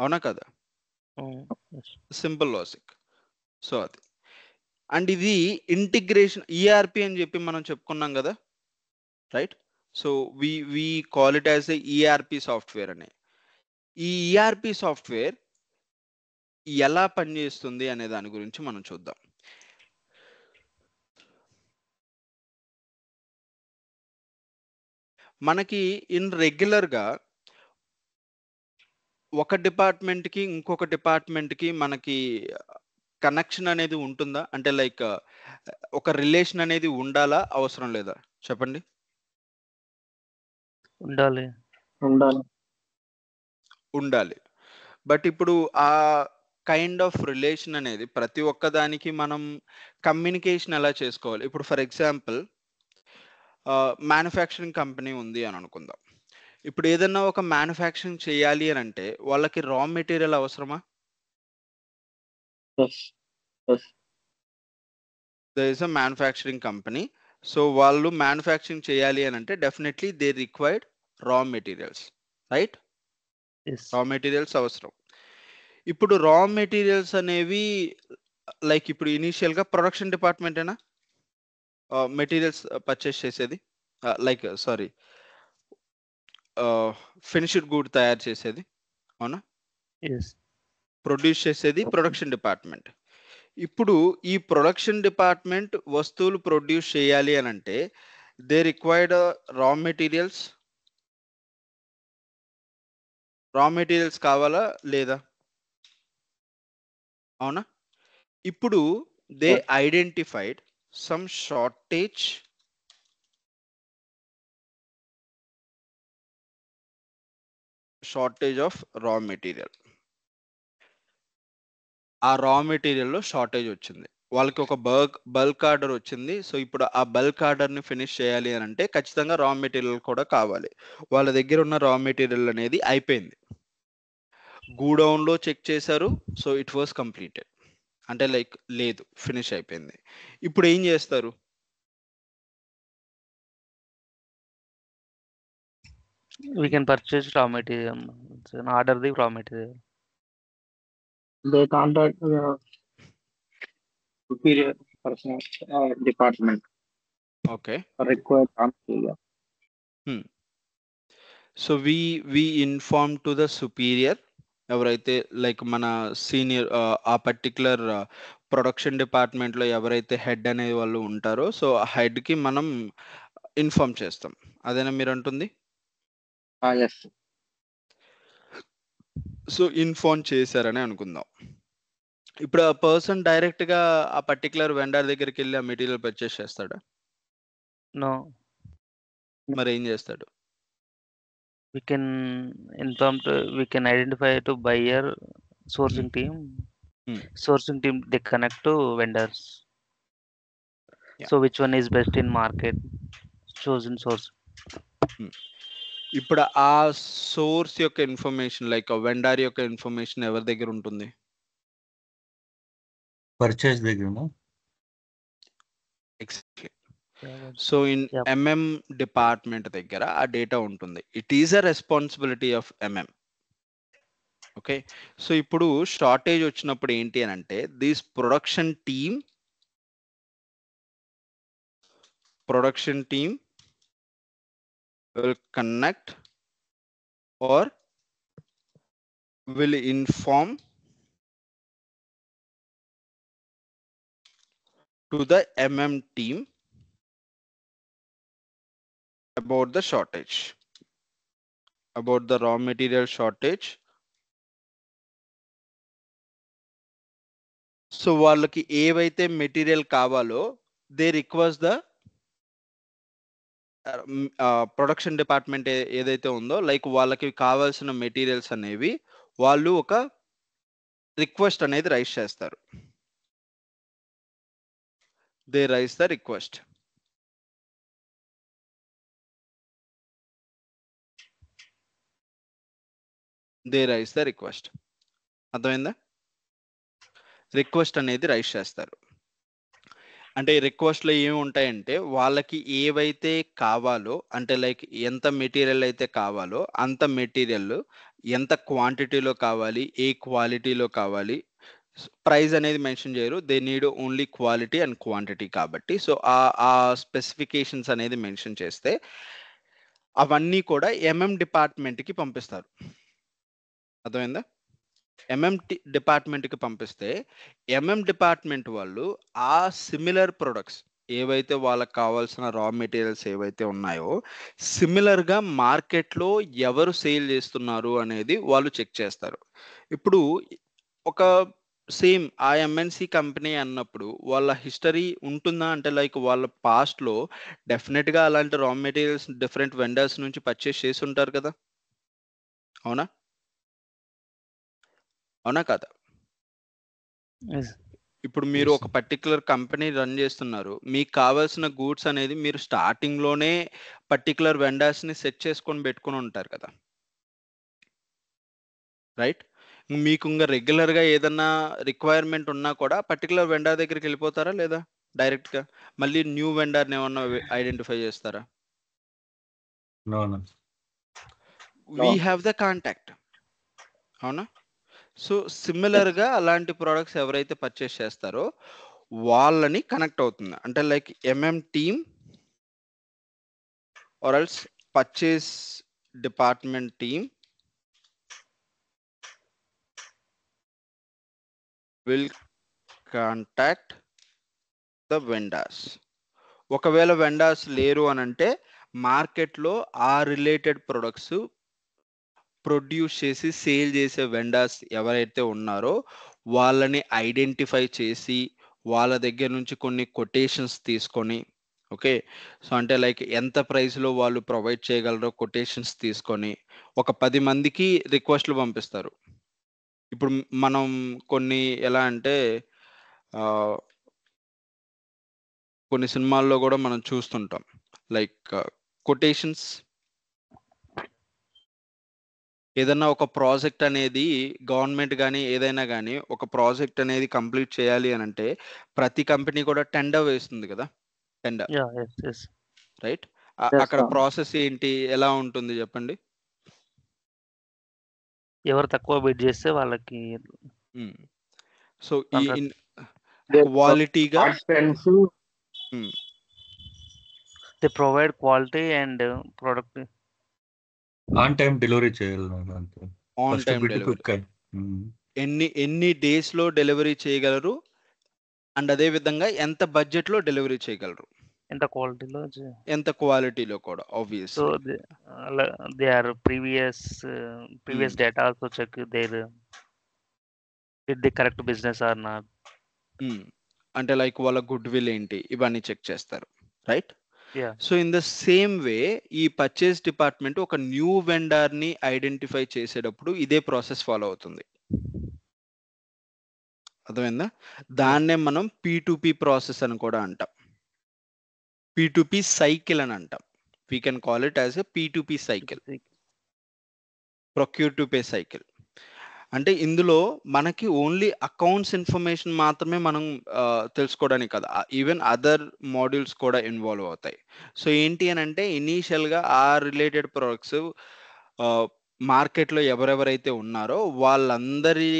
అవునా కదా? Simple logic. సో అది అండ్ ఇది ఇంటిగ్రేషన్ ఈఆర్పి అని చెప్పి మనం చెప్పుకున్నాం కదా, right? So we call it as a ERP software అని. ఈ ఈఆర్పి సాఫ్ట్వేర్ ఎలా పనిచేస్తుంది అనే దాని గురించి మనం చూద్దాం. మనకి ఇన్ రెగ్యులర్గా ఒక డిపార్ట్మెంట్కి ఇంకొక డిపార్ట్మెంట్కి మనకి కనెక్షన్ అనేది ఉంటుందా? అంటే లైక్ ఒక రిలేషన్ అనేది ఉండాలా అవసరం లేదా చెప్పండి? ఉండాలి. బట్ ఇప్పుడు ఆ కైండ్ ఆఫ్ రిలేషన్ అనేది ప్రతి ఒక్క దానికి మనం కమ్యూనికేషన్ ఎలా చేసుకోవాలి? ఇప్పుడు ఫర్ ఎగ్జాంపుల్ మ్యానుఫ్యాక్చరింగ్ కంపెనీ ఉంది అని అనుకుందాం. ఇప్పుడు ఏదన్నా ఒక మ్యానుఫ్యాక్చరింగ్ చేయాలి అని అంటే వాళ్ళకి రా మెటీరియల్ అవసరమా? there is a manufacturing company, so వాళ్ళు మ్యానుఫ్యాక్చరింగ్ చేయాలి అని అంటే డెఫినెట్లీ దే రిక్వైర్డ్ రా మెటీరియల్స్, రైట్? రా మెటీరియల్స్ అవసరం. ఇప్పుడు రా మెటీరియల్స్ అనేవి లైక్ ఇప్పుడు ఇనీషియల్గా ప్రొడక్షన్ డిపార్ట్మెంటేనా మెటీరియల్స్ పర్చేస్ చేసేది, లైక్ సారీ ఫినిష్డ్ గుడ్ తయారు చేసేది, అవునా? ప్రొడ్యూస్ చేసేది ప్రొడక్షన్ డిపార్ట్మెంట్. ఇప్పుడు ఈ ప్రొడక్షన్ డిపార్ట్మెంట్ వస్తువులు ప్రొడ్యూస్ చేయాలి అని అంటే దే రిక్వైర్డ్ రా మెటీరియల్స్ కావాలా లేదా, అవునా? ఇప్పుడు they identified some shortage of raw material. ఆ రా మెటీరియల్లో షార్టేజ్ వచ్చింది, వాళ్ళకి ఒక బల్క్ ఆర్డర్ వచ్చింది. సో ఇప్పుడు ఆ బల్క్ ఆర్డర్ని ఫినిష్ చేయాలి అని అంటే ఖచ్చితంగా రా మెటీరియల్ కూడా కావాలి. వాళ్ళ దగ్గర ఉన్న రా మెటీరియల్ అనేది అయిపోయింది, గూడౌన్లో చెక్ చేశారు, సో ఇట్ వాస్ కంప్లీటెడ్ అంటే లైక్ లేదు ఫినిష్ అయిపోయింది. ఇప్పుడు ఏం చేస్తారు?
We can purchase raw material, order the raw material.
They contact superior person department.
Okay.
Required raw material.
So we inform to the superior, ఎవరైతే like మన senior ఆ particular production డిపార్ట్మెంట్లో ఎవరైతే హెడ్ అనే వాళ్ళు ఉంటారో సో ఆ హెడ్కి మనం ఇన్ఫార్మ్ చేస్తాం, అదేనా మీరు అంటుంది?
Yes.
సో ఇన్ఫార్మ్ చేశారని అనుకుందాం. ఇప్పుడు ఆ పర్సన్ డైరెక్ట్గా ఆ పర్టికులర్ వెండర్ దగ్గరికి వెళ్ళి ఆ మెటీరియల్ పర్చేస్ చేస్తాడా?
No.
మరి ఏం చేస్తాడు?
We can we can identify to buyer, sourcing team. Sourcing team, they connect to vendors.
Yeah.
So which one is best in market? Chosen source.
ఇప్పుడు ఆ సోర్స్ యొక్క ఇన్ఫర్మేషన్ లైక్ వెండర్ యొక్క information ఎవరి దగ్గర ఉంటుంది?
పర్చేస్ దగ్గర.
Exactly. So in MM department దగ్గర ఆ డేటా ఉంటుంది. It is a responsibility of MM. Okay, so ఇప్పుడు షార్టేజ్ వచ్చినప్పుడు ఏంటి అని అంటే this production team will connect or will inform to the MM team about the shortage, about the raw material shortage. So వాళ్ళకి ఏవైతే material కావాలో they request the production department ఏదైతే ఉందో లైక్ వాళ్ళకి కావాల్సిన మెటీరియల్స్ అనేవి వాళ్ళు ఒక రిక్వెస్ట్ అనేది రైజ్ చేస్తారు. They raise the request. అర్థమైందా? రిక్వెస్ట్ అనేది రైజ్ చేస్తారు. అంటే రిక్వెస్ట్లో ఏమి ఉంటాయంటే వాళ్ళకి ఏవైతే కావాలో అంటే లైక్ ఎంత మెటీరియల్ అయితే కావాలో అంత మెటీరియల్ ఎంత క్వాంటిటీలో కావాలి, ఏ క్వాలిటీలో కావాలి, ప్రైస్ అనేది మెన్షన్ చేయరు. They need only quality and quantity కాబట్టి సో ఆ స్పెసిఫికేషన్స్ అనేది మెన్షన్ చేస్తే అవన్నీ కూడా ఎంఎం డిపార్ట్మెంట్కి పంపిస్తారు. అర్థమైందా? ఎంఎం డిపార్ట్మెంట్కి పంపిస్తే ఎంఎం డిపార్ట్మెంట్ వాళ్ళు ఆ సిమిలర్ ప్రొడక్ట్స్ ఏవైతే వాళ్ళకి కావాల్సిన రా మెటీరియల్స్ ఏవైతే ఉన్నాయో సిమిలర్గా మార్కెట్లో ఎవరు సేల్ చేస్తున్నారు అనేది వాళ్ళు చెక్ చేస్తారు. ఇప్పుడు ఒక సేమ్ ఆ ఎంఎన్సి కంపెనీ అన్నప్పుడు వాళ్ళ హిస్టరీ ఉంటుందా అంటే లైక్ వాళ్ళ పాస్ట్లో డెఫినెట్గా అలాంటి రా మెటీరియల్స్ డిఫరెంట్ వెండర్స్ నుంచి పర్చేస్ చేసి ఉంటారు కదా, అవునా కాదా? ఇప్పుడు మీరు ఒక పర్టికులర్ కంపెనీ రన్ చేస్తున్నారు, మీకు కావాల్సిన గూడ్స్ అనేది మీరు స్టార్టింగ్లోనే పర్టికులర్ వెండర్స్ని సెట్ చేసుకొని పెట్టుకుని ఉంటారు కదా, రైట్? మీకు ఇంకా రెగ్యులర్గా ఏదన్నా రిక్వైర్మెంట్ ఉన్నా కూడా పర్టికులర్ వెండర్ దగ్గరికి వెళ్ళిపోతారా లేదా డైరెక్ట్గా? మళ్ళీ న్యూ వెండర్ని ఏమన్నా ఐడెంటిఫై చేస్తారా? వీ హ్యావ్ ద కాంటాక్ట్, అవునా? సో సిమిలర్గా అలాంటి ప్రోడక్ట్స్ ఎవరైతే పర్చేస్ చేస్తారో వాళ్ళని కనెక్ట్ అవుతుంది. అంటే like MM team or else purchase department team will contact the vendors. ఒకవేళ వెండర్స్ లేరు అని అంటే మార్కెట్లో ఆ రిలేటెడ్ ప్రొడక్ట్స్ ప్రొడ్యూస్ చేసి సేల్ చేసే వెండర్స్ ఎవరైతే ఉన్నారో వాళ్ళని ఐడెంటిఫై చేసి వాళ్ళ దగ్గర నుంచి కొన్ని కొటేషన్స్ తీసుకొని, ఓకే, సో అంటే లైక్ ఎంత ప్రైస్లో వాళ్ళు ప్రొవైడ్ చేయగలరో కొటేషన్స్ తీసుకొని ఒక 10 మందికి రిక్వెస్ట్లు పంపిస్తారు. ఇప్పుడు మనం కొన్ని ఎలా అంటే కొన్ని సినిమాల్లో కూడా మనం చూస్తుంటాం లైక్ కొటేషన్స్. ఏదన్నా ఒక ప్రాజెక్ట్ అనేది గవర్నమెంట్ కానీ ఏదైనా కానీ ఒక ప్రాజెక్ట్ అనేది కంప్లీట్ చేయాలి అని అంటే ప్రతి కంపెనీ కూడా టెండర్ వేస్తుంది కదా, టెండర్, రైట్? అక్కడ ప్రాసెస్ ఏంటి, ఎలా ఉంటుంది చెప్పండి?
ఎవరు తక్కువ బిడ్ చేస్తే వాళ్ళకి
సో ఈ క్వాలిటీగా
they provide quality and product
on time delivery చేయాలి.
ఆన్ టైం డెలివరీ ఎన్ని డేస్ లో డెలివరీ చేయగలరు అండ్ అదే విధంగా ఎంత బడ్జెట్ లో డెలివరీ చేయగలరు, ఎంత క్వాలిటీలో కూడా obvious.
So they are previous data also check there did the correct business or not.
అంటే లైక్ వాళ్ళ గుడ్ విల్ ఏంటి ఇవన్నీ చెక్ చేస్తారు, right?
Yeah.
So in the same way ఈ పర్చేస్ డిపార్ట్మెంట్ ఒక న్యూ వెండర్ ని ఐడెంటిఫై చేసేటప్పుడు ఇదే ప్రాసెస్ ఫాలో అవుతుంది. అర్థమైందా? దాన్నే మనం P2P ప్రాసెస్ అని కూడా అంటాం. P2P సైకిల్ అని అంటాం. We can call it as a P2P cycle, procure to pay cycle. అంటే ఇందులో మనకి ఓన్లీ అకౌంట్స్ ఇన్ఫర్మేషన్ మాత్రమే మనం తెలుసుకోవడానికి కదా, ఈవెన్ అదర్ మాడ్యూల్స్ కూడా ఇన్వాల్వ్ అవుతాయి. సో ఏంటి అని అంటే ఇనీషియల్గా ఆ రిలేటెడ్ ప్రొడక్ట్స్ మార్కెట్లో ఎవరెవరైతే ఉన్నారో వాళ్ళందరి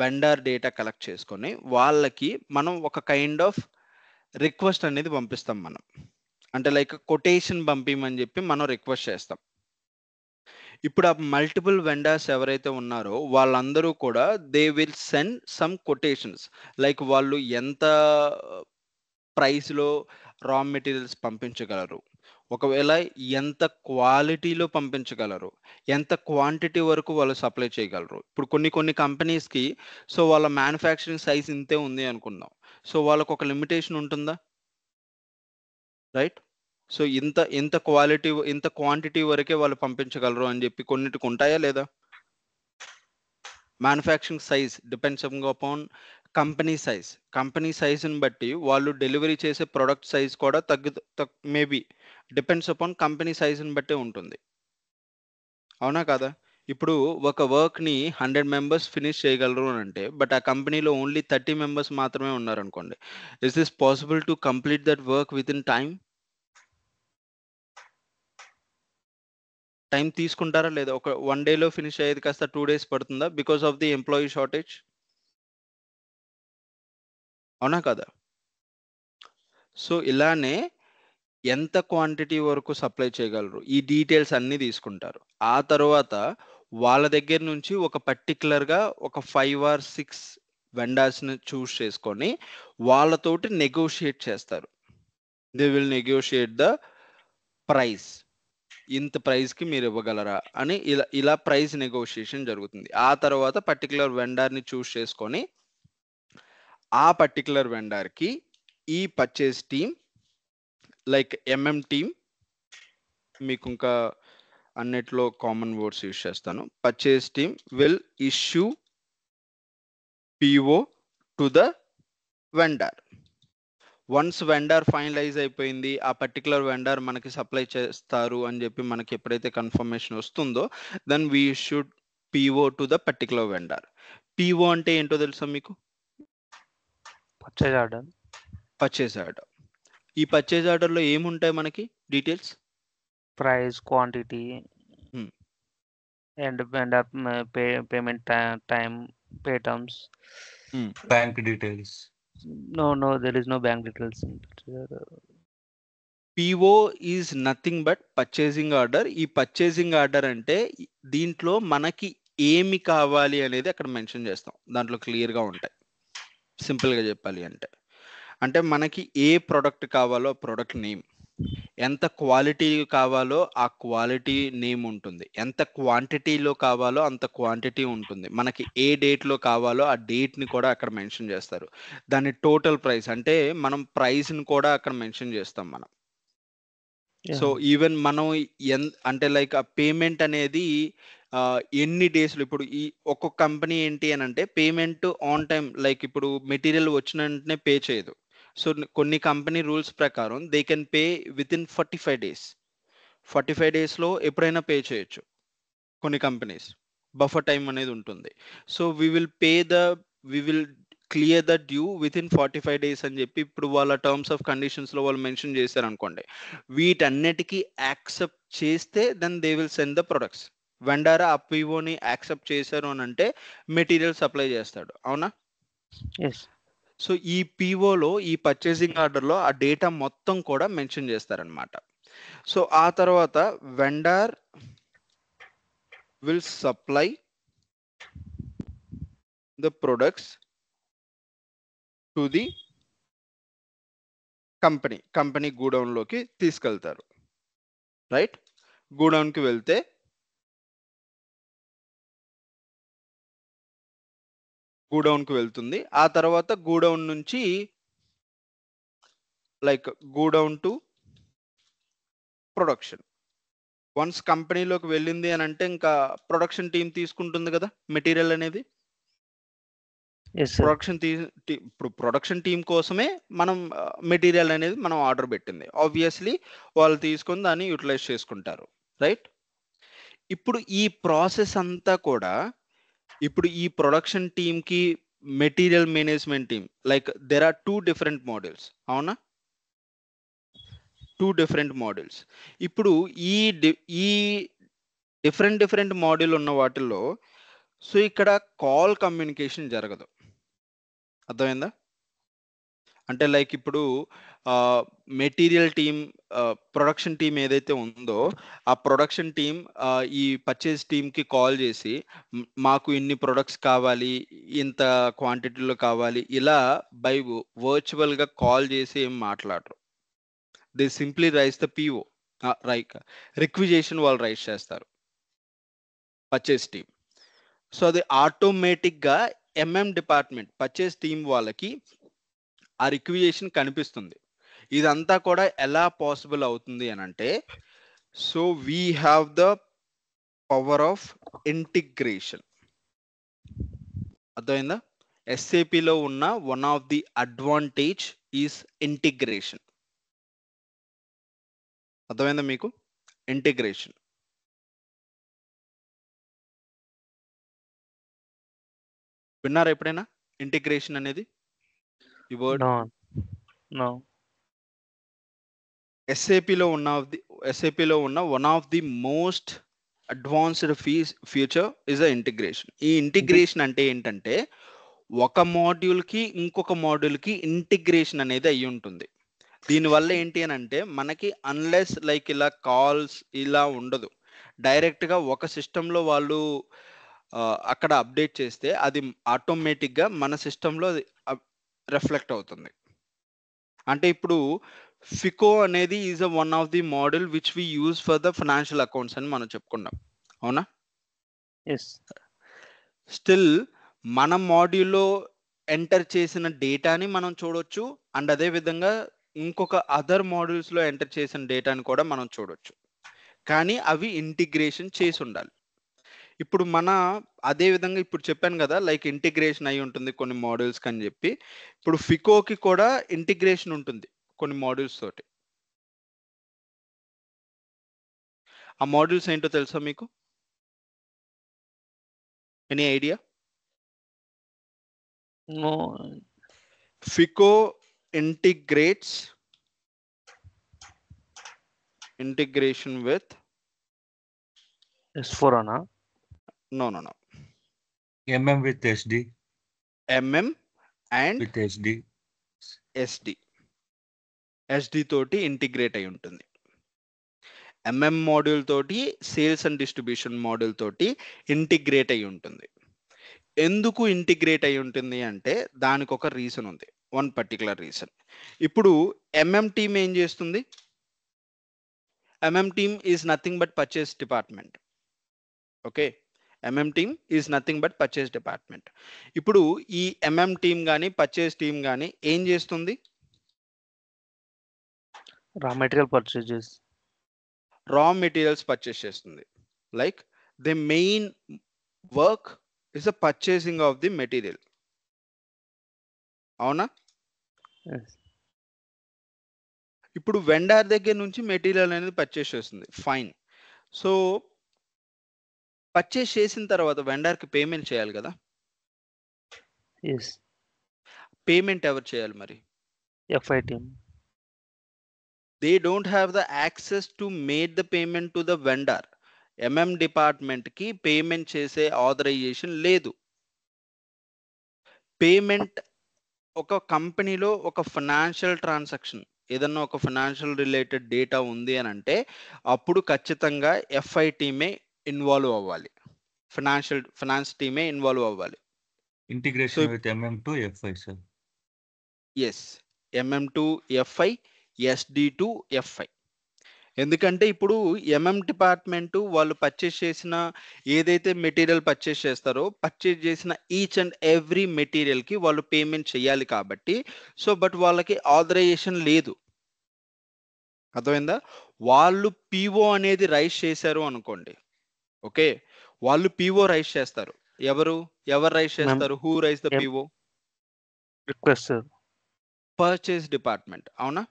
వెండర్ డేటా కలెక్ట్ చేసుకొని వాళ్ళకి మనం ఒక కైండ్ ఆఫ్ రిక్వెస్ట్ అనేది పంపిస్తాం మనం. అంటే లైక్ కొటేషన్ పంపిమని చెప్పి మనం రిక్వెస్ట్ చేస్తాం. ఇప్పుడు ఆ మల్టిపుల్ వెండర్స్ ఎవరైతే ఉన్నారో వాళ్ళందరూ కూడా they will send some quotations, like వాళ్ళు ఎంత ప్రైస్లో రా మెటీరియల్స్ పంపించగలరు, ఒకవేళ ఎంత క్వాలిటీలో పంపించగలరు, ఎంత క్వాంటిటీ వరకు వాళ్ళు సప్లై చేయగలరు. ఇప్పుడు కొన్ని కంపెనీస్కి సో వాళ్ళ మ్యానుఫ్యాక్చరింగ్ సైజ్ ఇంతే ఉంది అనుకుందాం, సో వాళ్ళకు ఒక లిమిటేషన్ ఉంటుందా, రైట్? సో ఇంత క్వాలిటీ ఇంత క్వాంటిటీ వరకే వాళ్ళు పంపించగలరు అని చెప్పి కొన్నిటికి ఉంటాయా లేదా? Manufacturing size depends upon company సైజ్ని బట్టి వాళ్ళు డెలివరీ చేసే ప్రొడక్ట్ సైజ్ కూడా మేబీ డిపెండ్స్ అపాన్ కంపెనీ సైజ్ని బట్టే ఉంటుంది. అవునా కదా? ఇప్పుడు ఒక వర్క్ని 100 మెంబర్స్ ఫినిష్ చేయగలరు అని అంటే, బట్ ఆ కంపెనీలో ఓన్లీ 30 మెంబర్స్ మాత్రమే ఉన్నారనుకోండి, is this possible to complete that work with in time తీసుకుంటారా లేదా? ఒక 1 డేలో ఫినిష్ అయ్యేది కాస్త 2 డేస్ పడుతుందా because of the employee shortage? అవునా కదా? సో ఇలానే ఎంత క్వాంటిటీ వరకు సప్లై చేయగలరు ఈ డీటెయిల్స్ అన్నీ తీసుకుంటారు. ఆ తర్వాత వాళ్ళ దగ్గర నుంచి ఒక పర్టికులర్గా ఒక 5 or 6 వెండర్స్ని చూస్ చేసుకొని వాళ్ళతోటి నెగోషియేట్ చేస్తారు. They will negotiate the price, ఇంత ప్రైస్కి మీరు ఇవ్వగలరా అని ఇలా ప్రైస్ నెగోషియేషన్ జరుగుతుంది. ఆ తర్వాత పర్టికులర్ వెండర్ని చూస్ చేసుకొని ఆ పర్టికులర్ వెండర్కి ఈ purchase team, like MM team, మీకు ఇంకా అన్నిట్లో కామన్ వర్డ్స్ యూస్ చేస్తాను. Purchase team will issue PO to the vendor. Once vendor finalize అయిపోయింది, ఆ పర్టికులర్ వెండర్ మనకి సప్లై చేస్తారు అని చెప్పి మనకి ఎప్పుడైతే కన్ఫర్మేషన్ వస్తుందో, then we should PO to the particular vendor. PO అంటే ఏంటో తెలుసా మీకు?
Purchase order.
Purchase order. ఈ పర్చేజ్ ఆర్డర్లో ఏముంటాయి మనకి details?
Price, quantity, and payment time, pay terms.
Bank details.
No, there is no bank details.
PO is nothing but purchasing order. ఈ purchasing order అంటే దీంట్లో మనకి ఏమి కావాలి అనేది అక్కడ మెన్షన్ చేస్తాం, దాంట్లో క్లియర్గా ఉంటాయి. సింపుల్గా చెప్పాలి అంటే మనకి ఏ ప్రోడక్ట్ కావాలో ప్రోడక్ట్ నేమ్, ఎంత క్వాలిటీ కావాలో ఆ క్వాలిటీ నేమ్ ఉంటుంది, ఎంత క్వాంటిటీలో కావాలో అంత క్వాంటిటీ ఉంటుంది, మనకి ఏ డేట్లో కావాలో ఆ డేట్ని కూడా అక్కడ మెన్షన్ చేస్తారు. దాని టోటల్ ప్రైస్ అంటే మనం ప్రైస్ని కూడా అక్కడ మెన్షన్ చేస్తాం మనం. సో ఈవెన్ మనం అంటే లైక్ ఆ పేమెంట్ అనేది ఎన్ని డేస్లో, ఇప్పుడు ఈ ఒక్కొక్క కంపెనీ ఏంటి అని అంటే పేమెంట్ ఆన్ టైం, లైక్ ఇప్పుడు మెటీరియల్ వచ్చిన వెంటనే పే చేయదు. సో కొన్ని కంపెనీ రూల్స్ ప్రకారం they can pay with in 45 days. 45 daysలో ఎప్పుడైనా పే చేయొచ్చు. కొన్ని కంపెనీస్ బఫర్ టైం అనేది ఉంటుంది. So we will clear the due with in 45 days అని చెప్పి ఇప్పుడు వాళ్ళ టర్మ్స్ ఆఫ్ కండిషన్స్లో వాళ్ళు మెన్షన్ చేశారు అనుకోండి, వీటన్నిటికీ యాక్సెప్ట్ చేస్తే then they will send the products. Vendor ఆ పిఓని యాక్సెప్ట్ చేశారు అని అంటే మెటీరియల్ సప్లై చేస్తాడు. అవునా? సో ఈ పిఓలో ఈ పర్చేసింగ్ ఆర్డర్లో ఆ డేటా మొత్తం కూడా మెన్షన్ చేస్తారనమాట. సో ఆ తర్వాత vendor will supply the products to the company గూడౌన్లోకి తీసుకెళ్తారు, రైట్? గూడౌన్కి వెళ్తే గూడౌన్కి వెళ్తుంది. ఆ తర్వాత గూడౌన్ నుంచి like godown to production. Once కంపెనీలోకి వెళ్ళింది అని అంటే ఇంకా ప్రొడక్షన్ టీం తీసుకుంటుంది కదా మెటీరియల్ అనేది.
Yes sir.
ఇప్పుడు ప్రొడక్షన్ టీం కోసమే మనం మెటీరియల్ అనేది మనం ఆర్డర్ పెట్టింది. ఆబ్వియస్లీ వాళ్ళు తీసుకొని దాన్ని యూటిలైజ్ చేసుకుంటారు, రైట్? ఇప్పుడు ఈ ప్రాసెస్ అంతా కూడా ఇప్పుడు ఈ ప్రొడక్షన్ టీంకి material management team, like there are 2 different models, అవునా? 2 డిఫరెంట్ మోడల్స్. ఇప్పుడు ఈ డిఫరెంట్ మోడల్ ఉన్న వాటిల్లో సో ఇక్కడ కాల్ కమ్యూనికేషన్ జరగదు. అర్థమైందా? అంటే లైక్ ఇప్పుడు మెటీరియల్ టీం, ప్రొడక్షన్ టీం ఏదైతే ఉందో ఆ ప్రొడక్షన్ టీం ఈ పర్చేస్ టీంకి కాల్ చేసి మాకు ఇన్ని ప్రొడక్ట్స్ కావాలి, ఇంత క్వాంటిటీలో కావాలి, ఇలా బై వర్చువల్గా కాల్ చేసి ఏం మాట్లాడరు. They simply rice the PO, requisition వాళ్ళు రైస్ చేస్తారు పర్చేస్ టీం. సో అది ఆటోమేటిక్గా ఎంఎం డిపార్ట్మెంట్ పర్చేస్ టీం వాళ్ళకి ఆ రిక్విజేషన్ కనిపిస్తుంది. ఇదంతా కూడా ఎలా పాసిబుల్ అవుతుంది అని అంటే, so we have the power of integration. అర్థమైందా? ఎస్ఏపిలో ఉన్న one of the advantage is integration. అర్థమైందా మీకు? ఇంటిగ్రేషన్. విన్నారా ఎప్పుడైనా ఇంటిగ్రేషన్ అనేది ఈ వర్డ్?
నో.
ఎస్ఏపిలో ఉన్న one of the most advanced feature is a integration. ఈ ఇంటిగ్రేషన్ అంటే ఏంటంటే ఒక మాడ్యూల్కి ఇంకొక మాడ్యూల్కి ఇంటిగ్రేషన్ అనేది అయ్యి ఉంటుంది. దీనివల్ల ఏంటి అని అంటే మనకి అన్లెస్ లైక్ ఇలా కాల్స్ ఇలా ఉండదు. డైరెక్ట్గా ఒక సిస్టంలో వాళ్ళు అక్కడ అప్డేట్ చేస్తే అది ఆటోమేటిక్గా మన సిస్టంలో రిఫ్లెక్ట్ అవుతుంది. అంటే ఇప్పుడు ఫికో అనేది is one of the model which we use for the financial accounts అని మనం చెప్పుకున్నాం, అవునా?
ఎస్.
స్టిల్ మన మాడ్యూల్లో ఎంటర్ చేసిన డేటాని మనం చూడొచ్చు, అండ్ అదే విధంగా ఇంకొక అదర్ మాడ్యూల్స్లో ఎంటర్ చేసిన డేటాని కూడా మనం చూడొచ్చు. కానీ అవి ఇంటిగ్రేషన్ చేసి ఉండాలి. ఇప్పుడు అదే విధంగా ఇప్పుడు చెప్పాను కదా, లైక్ ఇంటిగ్రేషన్ అయి ఉంటుంది కొన్ని మాడ్యూల్స్కి అని చెప్పి. ఇప్పుడు ఫికోకి కూడా ఇంటిగ్రేషన్ ఉంటుంది కొన్ని మాడ్యూల్స్ తోటి. ఆ మాడ్యూల్స్ ఏంటో తెలుసా మీకు? Any idea?
No.
FICO integrates integration with
S4 అనా?
No.
MM with SD.
MM and
With SD.
SD తోటి ఇంటిగ్రేట్ అయి ఉంటుంది. MM మాడ్యూల్ తోటి సేల్స్ అండ్ డిస్ట్రిబ్యూషన్ మాడ్యూల్ తోటి ఇంటిగ్రేట్ అయి ఉంటుంది. ఎందుకు ఇంటిగ్రేట్ అయి ఉంటుంది అంటే దానికి ఒక రీజన్ ఉంది, వన్ పర్టికులర్ రీజన్. ఇప్పుడు MM టీమ్ ఏం చేస్తుంది? MM team is nothing but purchase department. Okay, MM team is nothing but purchase department. ఇప్పుడు ఈ MM టీమ్ కానీ పర్చేస్ టీమ్ కానీ ఏం చేస్తుంది?
రా మెటీరియల్స్
పర్చేస్ చేస్తుంది. Like the main work is the purchasing of the material, అవునా? ఇప్పుడు వెండర్ దగ్గర నుంచి మెటీరియల్ అనేది పర్చేస్ చేస్తుంది, ఫైన్. సో పర్చేస్ చేసిన తర్వాత వెండర్కి పేమెంట్ చేయాలి కదా. పేమెంట్ ఎవరు చేయాలి మరి?
FI team.
They don't have the access to make the payment to the vendor. MM department కి పేమెంట్ చేసే ఆథరైజేషన్ లేదు. పేమెంట్ ఒక కంపెనీలో ఒక ఫైనాన్షియల్ ట్రాన్సాక్షన్, ఏదన్నా ఒక ఫైనాన్షియల్ రిలేటెడ్ డేటా ఉంది అని అంటే అప్పుడు ఖచ్చితంగా FI టీమే ఇన్వాల్వ్ అవ్వాలి, ఫైనాన్స్ టీమే ఇన్వాల్వ్ అవ్వాలి.
Integration with MM to FI, sir.
Yes, MM to FI, SD to FI. ఎందుకంటే ఇప్పుడు MM డిపార్ట్మెంట్ వాళ్ళు పర్చేస్ చేసిన ఏదైతే మెటీరియల్ పర్చేస్ చేస్తారో పర్చేస్ చేసిన ఈచ్ అండ్ ఎవ్రీ మెటీరియల్కి వాళ్ళు పేమెంట్ చేయాలి కాబట్టి, సో బట్ వాళ్ళకి ఆథరైజేషన్ లేదు. అర్థమైందా? వాళ్ళు పిఓ అనేది రైజ్ చేశారు అనుకోండి. ఓకే, వాళ్ళు పిఓ రైజ్ చేస్తారు. ఎవరు రైజ్ చేస్తారు? Who raise the PO?
Request.
Purchase department. అవునా?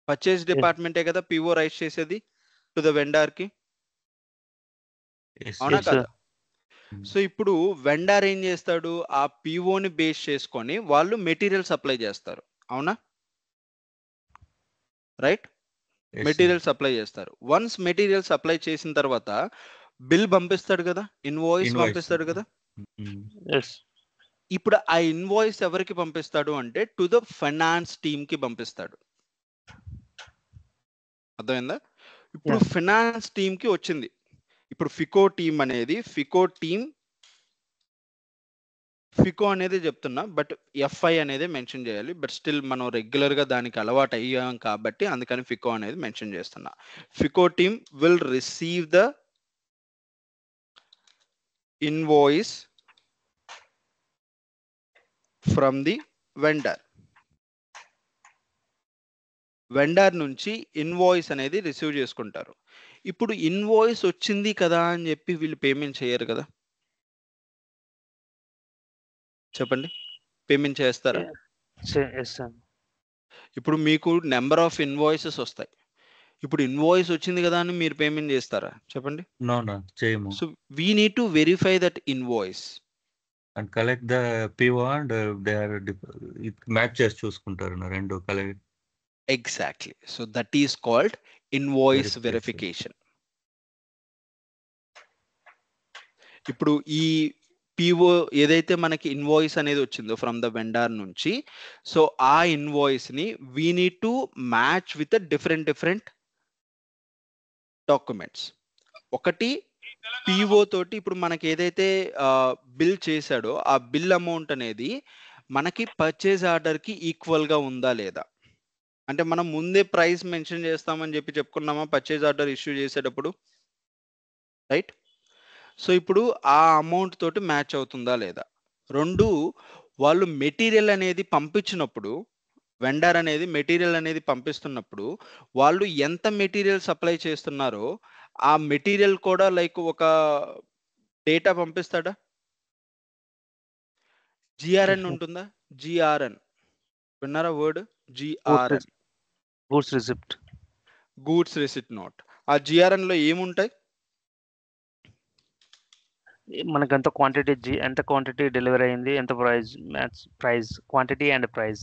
పర్చేస్ డిపార్ట్మెంటే కదా పిఓ రైజ్ చేసేది టు ద వెండర్ కి. అవునా కదా? సో ఇప్పుడు వెండర్ ఏం చేస్తాడు? ఆ పిఓని బేస్ చేసుకొని వాళ్ళు మెటీరియల్ సప్లై చేస్తారు. అవునా? రైట్, మెటీరియల్ సప్లై చేస్తారు. వన్స్ మెటీరియల్ సప్లై చేసిన తర్వాత బిల్ పంపిస్తాడు కదా, ఇన్వాయిస్ పంపిస్తాడు కదా. ఇప్పుడు ఆ ఇన్వాయిస్ ఎవరికి పంపిస్తాడు అంటే టు ద ఫైనాన్స్ టీమ్ కి పంపిస్తాడు. అర్థమైందా? ఇప్పుడు ఫైనాన్స్ టీమ్ కి వచ్చింది. ఇప్పుడు ఫికో టీమ్ అనేది ఫికో అనేది చెప్తున్నా, బట్ ఎఫ్ఐ అనేది మెన్షన్ చేయాలి. బట్ స్టిల్ మనం రెగ్యులర్ గా దానికి అలవాటు అయ్యాం కాబట్టి అందుకని ఫికో అనేది మెన్షన్ చేస్తున్నా. Fico team will receive the invoice from the vendor. Vendor నుంచి ఇన్వాయిస్ అనేది రిసీవ్ చేసుకుంటారు. ఇప్పుడు ఇన్వాయిస్ వచ్చింది కదా అని చెప్పి వీళ్ళు పేమెంట్ చేయరు కదా. చెప్పండి, పేమెంట్ చేస్తారా? ఇప్పుడు మీకు నెంబర్ ఆఫ్ ఇన్వాయిసెస్ వస్తాయి. ఇప్పుడు ఇన్వాయిస్ వచ్చింది కదా అని మీరు పేమెంట్ చేస్తారా? చెప్పండి.
చేయము.
So we need to verify that invoice
and collect the PO and they are match చేసి చూసుకుంటారు రెండు collect.
Exactly. So that is called invoice verification. ఇప్పుడు ఈ పిఓ ఏదైతే మనకి ఇన్వాయిస్ అనేది వచ్చిందో ఫ్రమ్ ద వెండర్ నుంచి, సో ఆ ఇన్వాయిస్ ని we need to match with different documents. ఒకటి పిఓ తోటి ఇప్పుడు మనకి ఏదైతే బిల్ చేశాడో ఆ బిల్ అమౌంట్ అనేది మనకి పర్చేజ్ ఆర్డర్ కి ఈక్వల్ గా ఉందా లేదా. అంటే మనం ముందే ప్రైస్ మెన్షన్ చేస్తామని చెప్పుకున్నామా పర్చేజ్ ఆర్డర్ ఇష్యూ చేసేటప్పుడు, రైట్? సో ఇప్పుడు ఆ అమౌంట్ తోటి మ్యాచ్ అవుతుందా లేదా. రెండు, వాళ్ళు మెటీరియల్ అనేది పంపించినప్పుడు, వెండర్ అనేది మెటీరియల్ అనేది పంపిస్తున్నప్పుడు వాళ్ళు ఎంత మెటీరియల్ సప్లై చేస్తున్నారో ఆ మెటీరియల్ కూడా లైక్ ఒక డేటా పంపిస్తాడా? జిఆర్ఎన్ ఉంటుందా? జిఆర్ఎన్ విన్నారా word? GRN,
goods receipt.
Goods receipt note. ఆ జిఆర్ఎన్ లో ఏముంటాయి?
మనకి ఎంత క్వాంటిటీ డెలివరీ అయింది, ఎంత ప్రైస్ క్వాంటిటీ అండ్ ప్రైస్.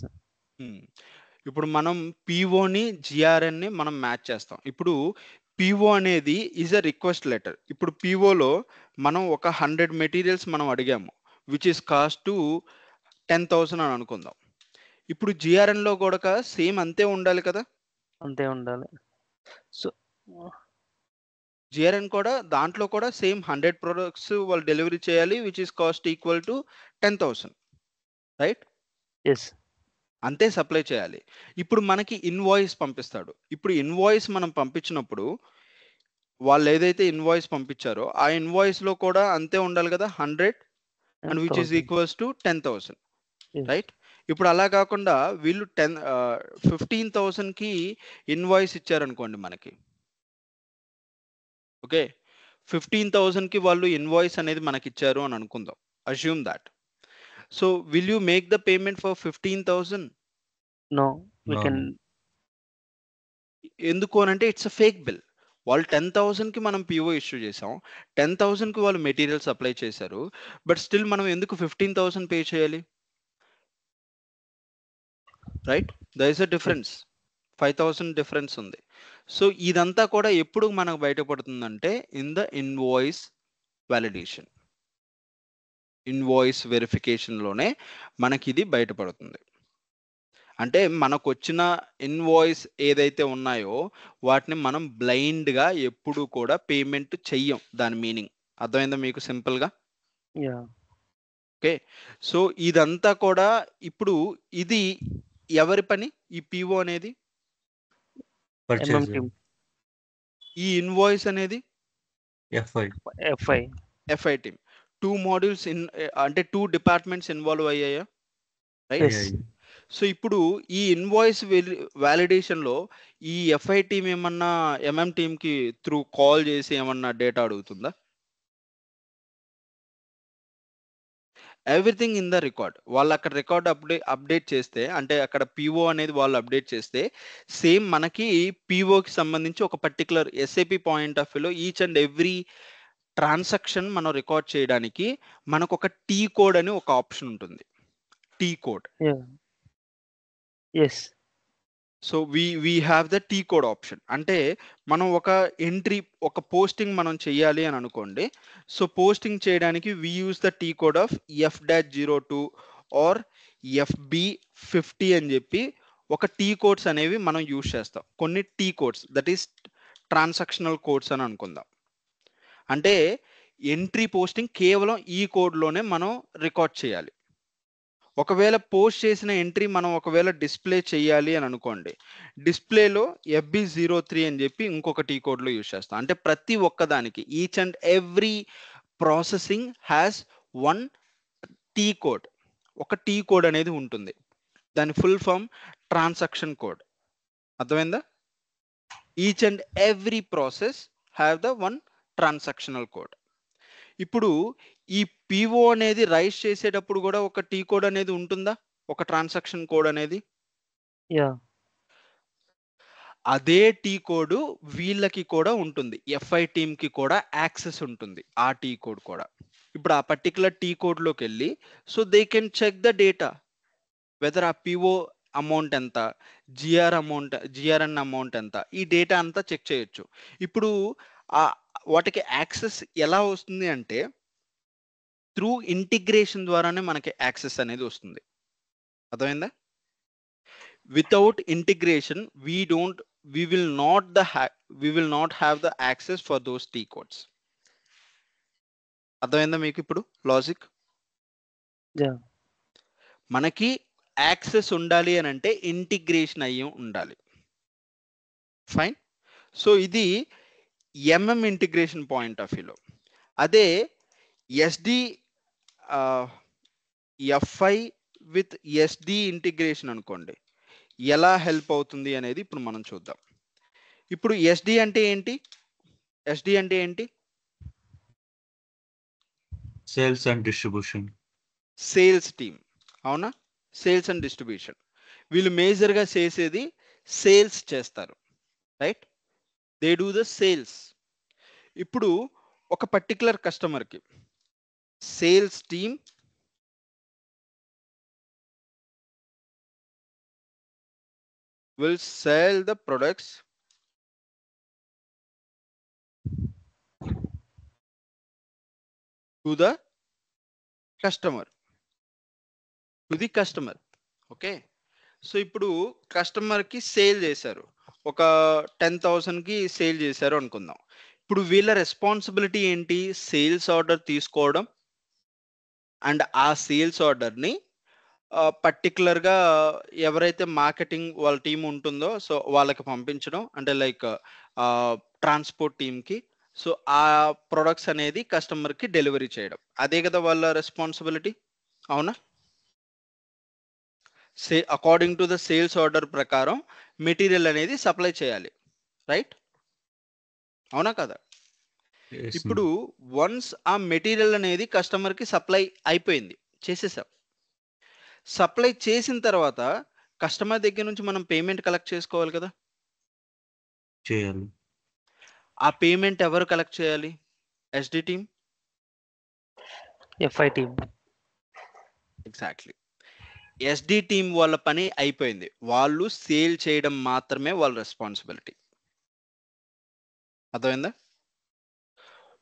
ఇప్పుడు మనం పిఓని జిఆర్ఎన్ని మనం మ్యాచ్ చేస్తాం. ఇప్పుడు పిఓ అనేది ఈజ్ అ రిక్వెస్ట్ లెటర్. ఇప్పుడు పిఓలో మనం ఒక 100 మెటీరియల్స్ మనం అడిగాము విచ్ ఇస్ కాస్ట్ టు 10,000 అని అనుకుందాం. ఇప్పుడు జిఆర్ఎన్ లో కూడా సేమ్ అంతే ఉండాలి కదా.
అంతే ఉండాలి. సో
జిఆర్ఎన్ కూడా దాంట్లో కూడా సేమ్ 100 ప్రొడక్ట్స్ వాళ్ళు డెలివరీ చేయాలి which is cost equal to 10,000, right?
Yes,
అంతే సప్లై చేయాలి. ఇప్పుడు మనకి ఇన్వాయిస్ పంపిస్తాడు. ఇప్పుడు ఇన్వాయిస్ మనం పంపించినప్పుడు వాళ్ళు ఏదైతే ఇన్వాయిస్ పంపించారో ఆ ఇన్వాయిస్ లో కూడా అంతే ఉండాలి కదా, 100 and which is equals to 10,000, right? ఇప్పుడు అలా కాకుండా వీళ్ళు 15,000 కి ఇన్వాయిస్ ఇచ్చారనుకోండి మనకి. ఓకే, 15,000 కి వాళ్ళు ఇన్వాయిస్ అనేది మనకి ఇచ్చారు అని అనుకుందాం. Assume that. So will you make the payment for 15,000?
No, we can.
ఎందుకు అని అంటే ఇట్స్ అ ఫేక్ బిల్. వాళ్ళు 10,000 కి మనం పిఓ ఇష్యూ చేసాం, 10,000 కి వాళ్ళు మెటీరియల్ సప్లై చేశారు, బట్ స్టిల్ మనం ఎందుకు 15,000 పే చేయాలి, right? There is a difference, 5,000 difference ఉంది. సో ఇదంతా కూడా ఎప్పుడు మనకు బయటపడుతుందంటే in the invoice validation, invoice verification లోనే మనకి ఇది బయటపడుతుంది. అంటే మనకు వచ్చిన ఇన్వాయిస్ ఏదైతే ఉన్నాయో వాటిని మనం బ్లైండ్ గా ఎప్పుడు కూడా పేమెంట్ చెయ్యం. దాని మీనింగ్ అర్థమైందా మీకు సింపుల్ గా? ఓకే, సో ఇదంతా కూడా ఇప్పుడు ఇది ఎవరి పని? ఈ పిఓ అనేది, ఈ ఇన్వాయిస్ అనేది ఎఫ్ఐ టీమ్. 2 మాడ్యూల్స్ అంటే 2 డిపార్ట్మెంట్స్ ఇన్వాల్వ్ అయ్యాయా, రైట్? సో ఇప్పుడు ఈ ఇన్వాయిస్ వ్యాలిడేషన్లో ఈ ఎఫ్ఐ టీమ్ ఏమన్నా ఎంఎం టీమ్కి త్రూ కాల్ చేసి ఏమన్నా డేటా అడుగుతుందా? Everything in the record. వాళ్ళు అక్కడ రికార్డ్ అప్డేట్ చేస్తే, అంటే అక్కడ పిఓ అనేది వాళ్ళు అప్డేట్ చేస్తే, సేమ్ మనకి పిఓకి సంబంధించి ఒక పర్టికులర్ ఎస్ఏపి పాయింట్ ఆఫ్ వ్యూలో ఈచ్ అండ్ ఎవ్రీ ట్రాన్సాక్షన్ మనం రికార్డ్ చేయడానికి మనకు ఒక టీ కోడ్ అని ఒక ఆప్షన్ ఉంటుంది. T code.
Yes.
So we have the T code option. అంటే మనం ఒక ఎంట్రీ, ఒక పోస్టింగ్ మనం చెయ్యాలి అని అనుకోండి. సో పోస్టింగ్ చేయడానికి we use the T code of F-02 or FB50 అని చెప్పి ఒక టీ కోడ్స్ అనేవి మనం యూజ్ చేస్తాం. కొన్ని T codes, that is transactional codes అని అనుకుందాం. అంటే ఎంట్రీ పోస్టింగ్ కేవలం ఈ కోడ్లోనే మనం రికార్డ్ చేయాలి. ఒకవేళ పోస్ట్ చేసిన ఎంట్రీ మనం ఒకవేళ డిస్ప్లే చేయాలి అని అనుకోండి, డిస్ప్లేలో FB03 అని చెప్పి ఇంకొక టీ కోడ్లో యూజ్ చేస్తాం. అంటే ప్రతి ఒక్కదానికి each and every processing has one T code, ఒక టీ కోడ్ అనేది ఉంటుంది. దాని ఫుల్ ఫామ్ ట్రాన్సాక్షన్ కోడ్. అర్థమైందా? Each and every process have the one transactional code. ఇప్పుడు ఈ పిఓ అనేది రైజ్ చేసేటప్పుడు కూడా ఒక టీ కోడ్ అనేది ఉంటుందా, ఒక ట్రాన్సాక్షన్ కోడ్ అనేది?
యా.
అదే టీ కోడ్ వీళ్ళకి కూడా ఉంటుంది, ఎఫ్ఐ టీమ్కి కూడా యాక్సెస్ ఉంటుంది ఆ టీ కోడ్ కూడా. ఇప్పుడు ఆ పర్టికులర్ టీ కోడ్లోకి వెళ్ళి so they can check the data, whether ఆ పిఓ అమౌంట్ ఎంత, జిఆర్ఎన్ అమౌంట్ ఎంత, ఈ డేటా అంతా చెక్ చేయొచ్చు. ఇప్పుడు వాటికి యాక్సెస్ ఎలా వస్తుంది అంటే త్రూ ఇంటిగ్రేషన్ ద్వారానే మనకి యాక్సెస్ అనేది వస్తుంది. అర్థమైందా? Without integration we will not have the access for those T codes. అర్థమైందా మీకు ఇప్పుడు లాజిక్? మనకి యాక్సెస్ ఉండాలి అని అంటే ఇంటిగ్రేషన్ అయ్యి ఉండాలి. ఫైన్. సో ఇది ఎంఎం ఇంటిగ్రేషన్ పాయింట్ ఆఫ్ వ్యూలో. అదే SD FI with SD integration అనుకోండి, ఎలా హెల్ప్ అవుతుంది అనేది ఇప్పుడు మనం చూద్దాం. ఇప్పుడు ఎస్డి అంటే ఏంటి? ఎస్డి అంటే ఏంటి?
Sales and distribution.
Sales team, అవునా? సేల్స్ అండ్ డిస్ట్రిబ్యూషన్ వీళ్ళు మేజర్గా చేసేది సేల్స్ చేస్తారు, right? They do the sales. ఇప్పుడు ఒక పర్టికులర్ కస్టమర్కి sales team will sell the products to the customer. Okay. So ఇప్పుడు కస్టమర్కి సేల్ చేశారు, ఒక 10,000కి సేల్ చేశారు అనుకుందాం. ఇప్పుడు వీళ్ళ రెస్పాన్సిబిలిటీ ఏంటి? సేల్స్ ఆర్డర్ తీసుకోవడం అండ్ ఆ సేల్స్ ఆర్డర్ని పర్టికులర్గా ఎవరైతే మార్కెటింగ్ వాళ్ళ టీం ఉంటుందో సో వాళ్ళకి పంపించడం, అంటే లైక్ ట్రాన్స్పోర్ట్ టీంకి. సో ఆ ప్రొడక్ట్స్ అనేది కస్టమర్కి డెలివరీ చేయడం, అదే కదా వాళ్ళ రెస్పాన్సిబిలిటీ, అవునా? According to the sales order ప్రకారం మెటీరియల్ అనేది సప్లై చేయాలి, రైట్? అవునా కదా? ఇప్పుడు వన్స్ ఆ మెటీరియల్ అనేది కస్టమర్కి సప్లై అయిపోయింది, చేసేసాం. సప్లై చేసిన తర్వాత కస్టమర్ దగ్గర నుంచి మనం పేమెంట్ కలెక్ట్ చేసుకోవాలి కదా,
చేయాలి.
ఆ పేమెంట్ ఎవరు కలెక్ట్ చేయాలి? SD team,
FI team.
Exactly. SD team వాళ్ళ పని అయిపోయింది, వాళ్ళు సేల్ చేయడం మాత్రమే వాళ్ళ రెస్పాన్సిబిలిటీ. అర్థమైందా?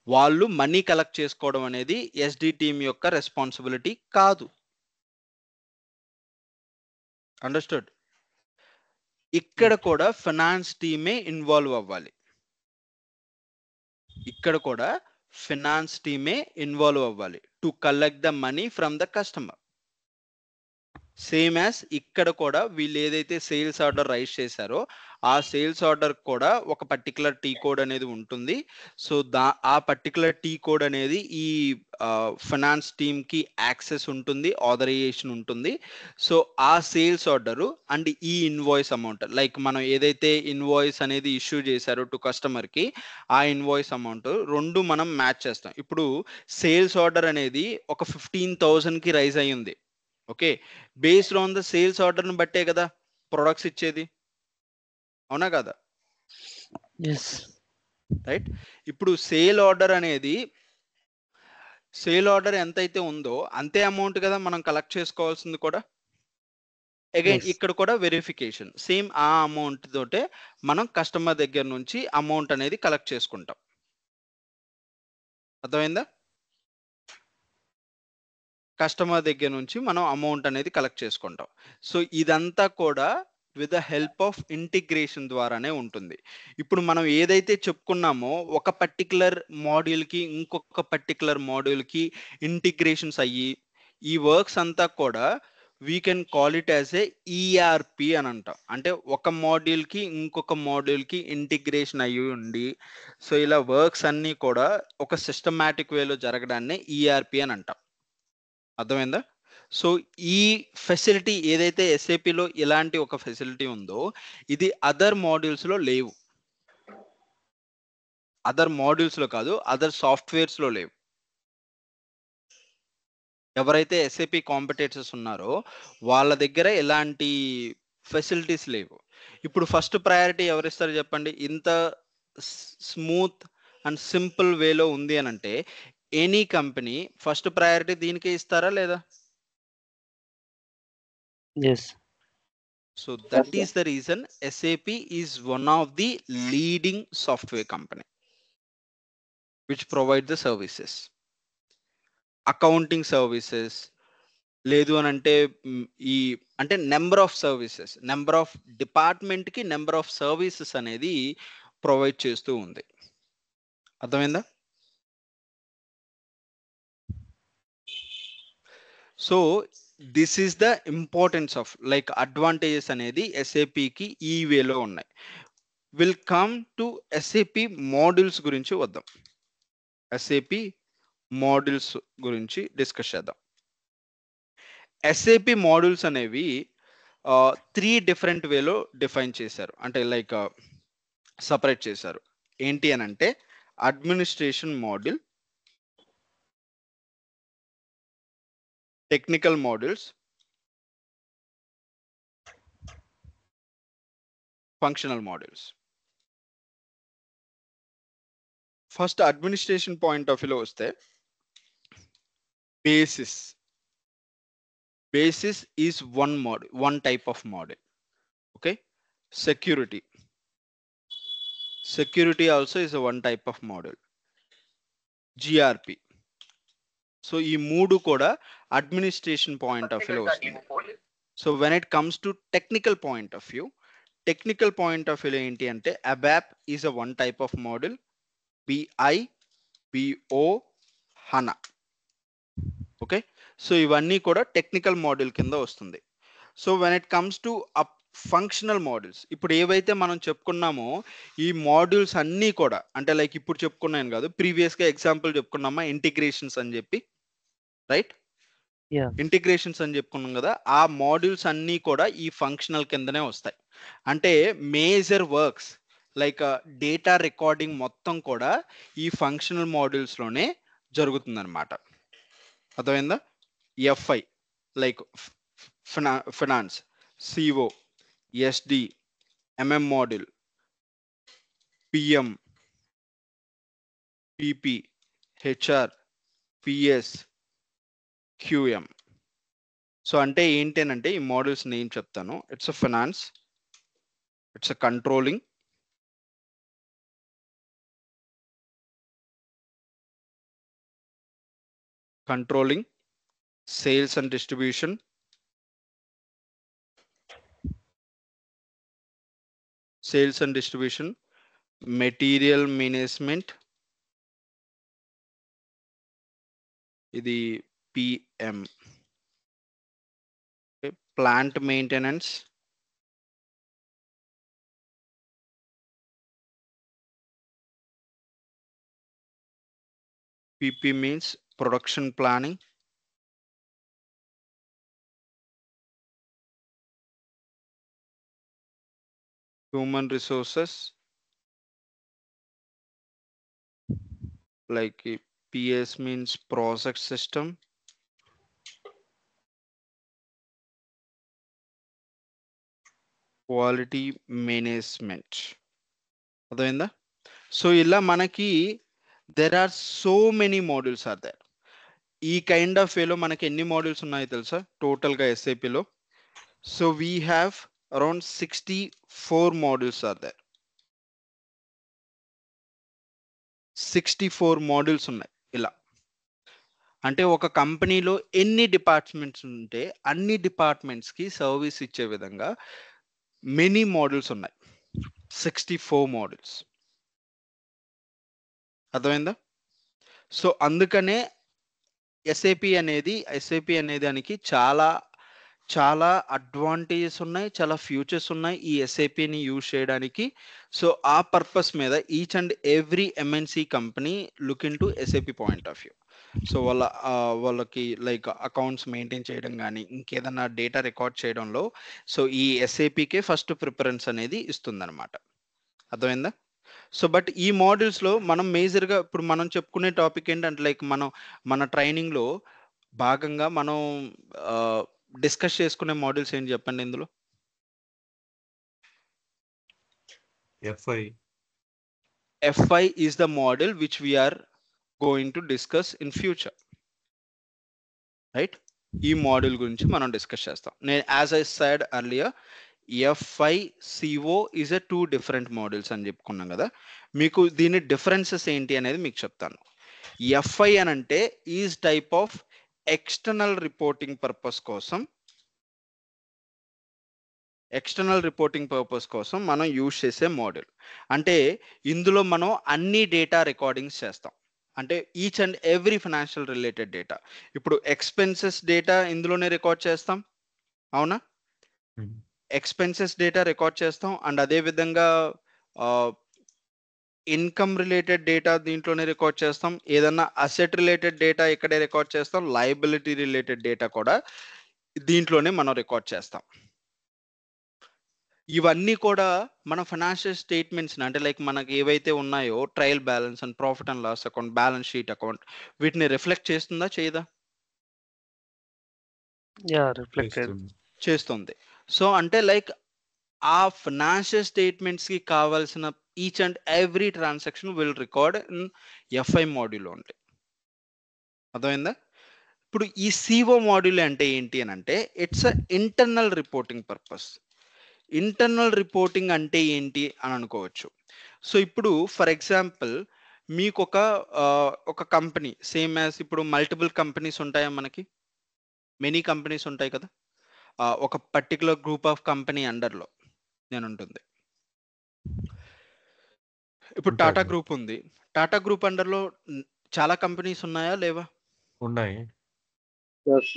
వాళ్ళు మనీ కలెక్ట్ చేసుకోవడం అనేది ఎస్డి టీమ్ యొక్క రెస్పాన్సిబిలిటీ కాదు. అండర్స్టూడ్? ఇక్కడ కూడా ఫైనాన్స్ టీమే ఇన్వాల్వ్ అవ్వాలి. ఇక్కడ కూడా ఫైనాన్స్ టీమే ఇన్వాల్వ్ అవ్వాలి to collect the money from the customer. Same as ఇక్కడ కూడా వీళ్ళు ఏదైతే సేల్స్ ఆర్డర్ రైజ్ చేశారో ఆ సేల్స్ ఆర్డర్ కూడా ఒక పర్టికులర్ టీ కోడ్ అనేది ఉంటుంది. సో ఆ పర్టికులర్ టీ కోడ్ అనేది ఈ ఫైనాన్స్ టీమ్ కి యాక్సెస్ ఉంటుంది, ఆథరైజేషన్ ఉంటుంది. సో ఆ sales order and e invoice amount, like మనం ఏదైతే ఇన్వాయిస్ అనేది ఇష్యూ చేశారో టు కస్టమర్ కి, ఆ ఇన్వాయిస్ అమౌంట్ రెండు మనం మ్యాచ్ చేస్తాం. ఇప్పుడు సేల్స్ ఆర్డర్ అనేది ఒక 15,000 కి రైజ్ అయ్యింది. Okay, based on the sales ఆర్డర్ని బట్టే కదా ప్రొడక్ట్స్ ఇచ్చేది, అవునా కదా?
ఎస్.
రైట్. ఇప్పుడు సేల్ ఆర్డర్ అనేది, సేల్ ఆర్డర్ ఎంతైతే ఉందో అంతే అమౌంట్ కదా మనం కలెక్ట్ చేసుకోవాల్సింది కూడా. అగైన్ ఇక్కడ కూడా వెరిఫికేషన్ సేమ్ ఆ అమౌంట్ తోటే మనం కస్టమర్ దగ్గర నుంచి అమౌంట్ అనేది కలెక్ట్ చేసుకుంటాం. అర్థమైందా? కస్టమర్ దగ్గర నుంచి మనం అమౌంట్ అనేది కలెక్ట్ చేసుకుంటాం. సో ఇదంతా కూడా with the help of integration ద్వారానే ఉంటుంది. ఇప్పుడు మనం ఏదైతే చెప్పుకున్నామో ఒక పర్టికులర్ మాడ్యూల్కి ఇంకొక పర్టికులర్ మాడ్యూల్కి ఇంటిగ్రేషన్స్ అయ్యి ఈ వర్క్స్ అంతా కూడా we can call it as a ERP అని అంటాం. అంటే ఒక మాడ్యూల్కి ఇంకొక మాడ్యూల్కి ఇంటిగ్రేషన్ అయ్యి ఉండి, సో ఇలా వర్క్స్ అన్నీ కూడా ఒక సిస్టమాటిక్ వేలో జరగడాన్ని ఈఆర్పి అని అంటాం. అర్థమైందా? సో ఈ ఫెసిలిటీ ఏదైతే ఎస్ఏపిలో ఇలాంటి ఒక ఫెసిలిటీ ఉందో ఇది అదర్ మాడ్యూల్స్లో లేవు. అదర్ మాడ్యూల్స్లో కాదు, అదర్ సాఫ్ట్వేర్స్లో లేవు. ఎవరైతే ఎస్ఏపి కాంపిటేటర్స్ ఉన్నారో వాళ్ళ దగ్గర ఎలాంటి ఫెసిలిటీస్ లేవు. ఇప్పుడు ఫస్ట్ ప్రయారిటీ ఎవరిస్తారు చెప్పండి? ఇంత స్మూత్ అండ్ సింపుల్ వేలో ఉంది అని అంటే ఎనీ కంపెనీ ఫస్ట్ ప్రయారిటీ దీనికే ఇస్తారా లేదా?
Yes.
So that is the reason SAP is one of the leading software company which provide the services. Accounting services, లేదు అని అంటే ఈ అంటే number of services, number of department కి నెంబర్ ఆఫ్ సర్వీసెస్ అనేది ప్రొవైడ్ చేస్తూ ఉంది. అర్థమైందా? So this is the importance of like advantages అనేది ఎస్ఏపికి ఈ వేలో ఉన్నాయి. Will come to SAP modules గురించి వద్దాం. ఎస్ఏపి మోడ్యూల్స్ గురించి డిస్కస్ చేద్దాం. ఎస్ఏపి మోడ్యూల్స్ అనేవి 3 డిఫరెంట్ వేలో డిఫైన్ చేశారు, అంటే లైక్ సపరేట్ చేశారు. ఏంటి అని అంటే administration module, technical modules, functional modules. First administration point of వ్యూలో వస్తే basis. Basis is one type of model. Okay. Security also is a one type of model. GRP. So ఈ మూడు కూడా అడ్మినిస్ట్రేషన్ పాయింట్ ఆఫ్ వ్యూలో వస్తుంది. So when it comes to technical point of view ఏంటి అంటే ABAP is a one type of model. BI, BO, HANA. Okay, so ఇవన్నీ కూడా technical module కింద వస్తుంది. So when it comes to functional modules, ఇప్పుడు ఏవైతే మనం చెప్పుకున్నామో ఈ మోడ్యూల్స్ అన్నీ కూడా అంటే లైక్ ఇప్పుడు చెప్పుకున్నాను కాదు, ప్రీవియస్గా ఎగ్జాంపుల్ చెప్పుకున్నామా ఇంటిగ్రేషన్స్ అని చెప్పి, రైట్? ఇంటిగ్రేషన్స్ అని చెప్పుకున్నాం కదా, ఆ మోడ్యూల్స్ అన్నీ కూడా ఈ ఫంక్షనల్ కిందనే వస్తాయి. అంటే major works like data recording మొత్తం కూడా ఈ ఫంక్షనల్ మోడ్యూల్స్లోనే జరుగుతుందన్నమాట. అర్థమైందా? FI like finance, CO, SD, MM module, PM, PP, HR, PS, QM. So అంటే ఏంటంటే ఈ మోడ్యూల్స్ నేమ్ చెప్తాను. It's a finance, it's a controlling, sales and distribution, material management, ఇది PM, plant maintenance, PP means production planning, human resources like PS means process system, quality management. అర్థమైందా? So ఇలా మనకి there are so many modules are there. ఈ kind of వేలో మనకి ఎన్ని modules ఉన్నాయో తెలుసా టోటల్గా ఎస్ఐపిలో? So we have around 64 modules are there. 64 modules ఉన్నాయి. ఇలా అంటే ఒక కంపెనీలో ఎన్ని డిపార్ట్మెంట్స్ ఉంటే అన్ని డిపార్ట్మెంట్స్కి సర్వీస్ ఇచ్చే విధంగా మెనీ మోడల్స్ ఉన్నాయి. 64 modules. అర్థమైందా? సో అందుకనే ఎస్ఐపి అనేది దానికి చాలా చాలా అడ్వాంటేజెస్ ఉన్నాయి, చాలా ఫ్యూచర్స్ ఉన్నాయి ఈ ఎస్ఐపిని యూజ్ చేయడానికి. సో ఆ పర్పస్ మీద each and every MNC company look in to SIP point of view. So వాళ్ళకి లైక్ అకౌంట్స్ మెయింటైన్ చేయడం కానీ ఇంకేదన్నా డేటా రికార్డ్ చేయడంలో సో ఈ ఎస్ఐపికే ఫస్ట్ ప్రిఫరెన్స్ అనేది ఇస్తుందన్నమాట. అర్థమైందా? సో బట్ ఈ మాడ్యూల్స్లో మనం మేజర్గా ఇప్పుడు మనం చెప్పుకునే టాపిక్ ఏంటంటే లైక్ మన ట్రైనింగ్లో భాగంగా మనం డిస్కస్ చేసుకునే మాడ్యూల్స్ ఏంటి చెప్పండి ఇందులో? FI is the model which we are going to discuss in future, right? ఈ మాడ్యూల్ గురించి మనం డిస్కస్ చేస్తాం. నేను as I said earlier FI CO is a 2 different models అని చెప్పుకున్నాం కదా. మీకు దీని డిఫరెన్సెస్ ఏంటి అనేది మీకు చెప్తాను. FI అని అంటే is type of external reporting purpose కోసం మనం యూజ్ చేసే మోడల్. అంటే ఇందులో మనం అన్ని డేటా రికార్డింగ్స్ చేస్తాం. అంటే each and every financial related data. ఇప్పుడు ఎక్స్పెన్సెస్ డేటా ఇందులోనే రికార్డ్ చేస్తాం, అవునా? ఎక్స్పెన్సెస్ డేటా రికార్డ్ చేస్తాం. అండ్ అదేవిధంగా ఇన్కమ్ రిలేటెడ్ డేటా దీంట్లోనే రికార్డ్ చేస్తాం. ఏదన్నా అసెట్ రిలేటెడ్ డేటా ఇక్కడే రికార్డ్ చేస్తాం. లయబిలిటీ రిలేటెడ్ డేటా కూడా దీంట్లోనే మనం రికార్డ్ చేస్తాం. ఇవన్నీ కూడా మన ఫైనాన్షియల్ స్టేట్మెంట్స్ అంటే లైక్ మనకి ఏవైతే ఉన్నాయో trial balance and profit and loss account, balance sheet account వీటిని రిఫ్లెక్ట్ చేస్తుందా చేయదా? చేస్తుంది. సో అంటే లైక్ ఆ ఫైనాన్షియల్ స్టేట్మెంట్స్ కి కావాల్సిన each and every transaction will record in FI module only. అర్థమైందా? ఇప్పుడు ఈ CO మాడ్యూల్ అంటే ఏంటి అని అంటే it's internal reporting purpose. Internal reporting అంటే ఏంటి అని అనుకోవచ్చు. సో ఇప్పుడు ఫర్ ఎగ్జాంపుల్ మీకు ఒక కంపెనీ సేమ్ యాజ్ ఇప్పుడు మల్టిపుల్ కంపెనీస్ ఉంటాయా మనకి? మెనీ కంపెనీస్ ఉంటాయి కదా. ఒక పర్టికులర్ గ్రూప్ ఆఫ్ కంపెనీ అండర్లో నేను ఉంటుంది. ఇప్పుడు టాటా గ్రూప్ ఉంది. టాటా గ్రూప్ అండర్లో చాలా కంపెనీస్ ఉన్నాయా లేవా?
ఉన్నాయి,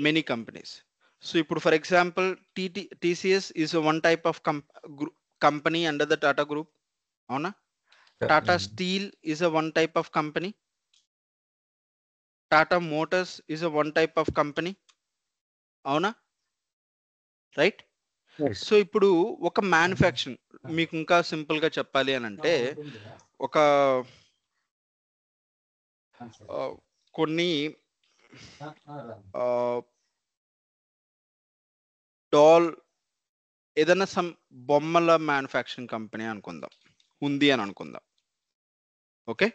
మెనీ కంపెనీస్. సో ఇప్పుడు for example TCS is one type of company under the Tata group, అవునా? Tata steel is one type of company. Tata motors is one type of company, అవునా? రైట్. సో ఇప్పుడు ఒక మ్యానుఫ్యాక్చరింగ్ మీకు ఇంకా సింపుల్ గా చెప్పాలి అని అంటే ఒక కొన్ని డాల్ ఏదైనా సమ్ బొమ్మల మ్యానుఫ్యాక్చరింగ్ కంపెనీ అనుకుందాం, ఉంది అని అనుకుందాం. ఓకే,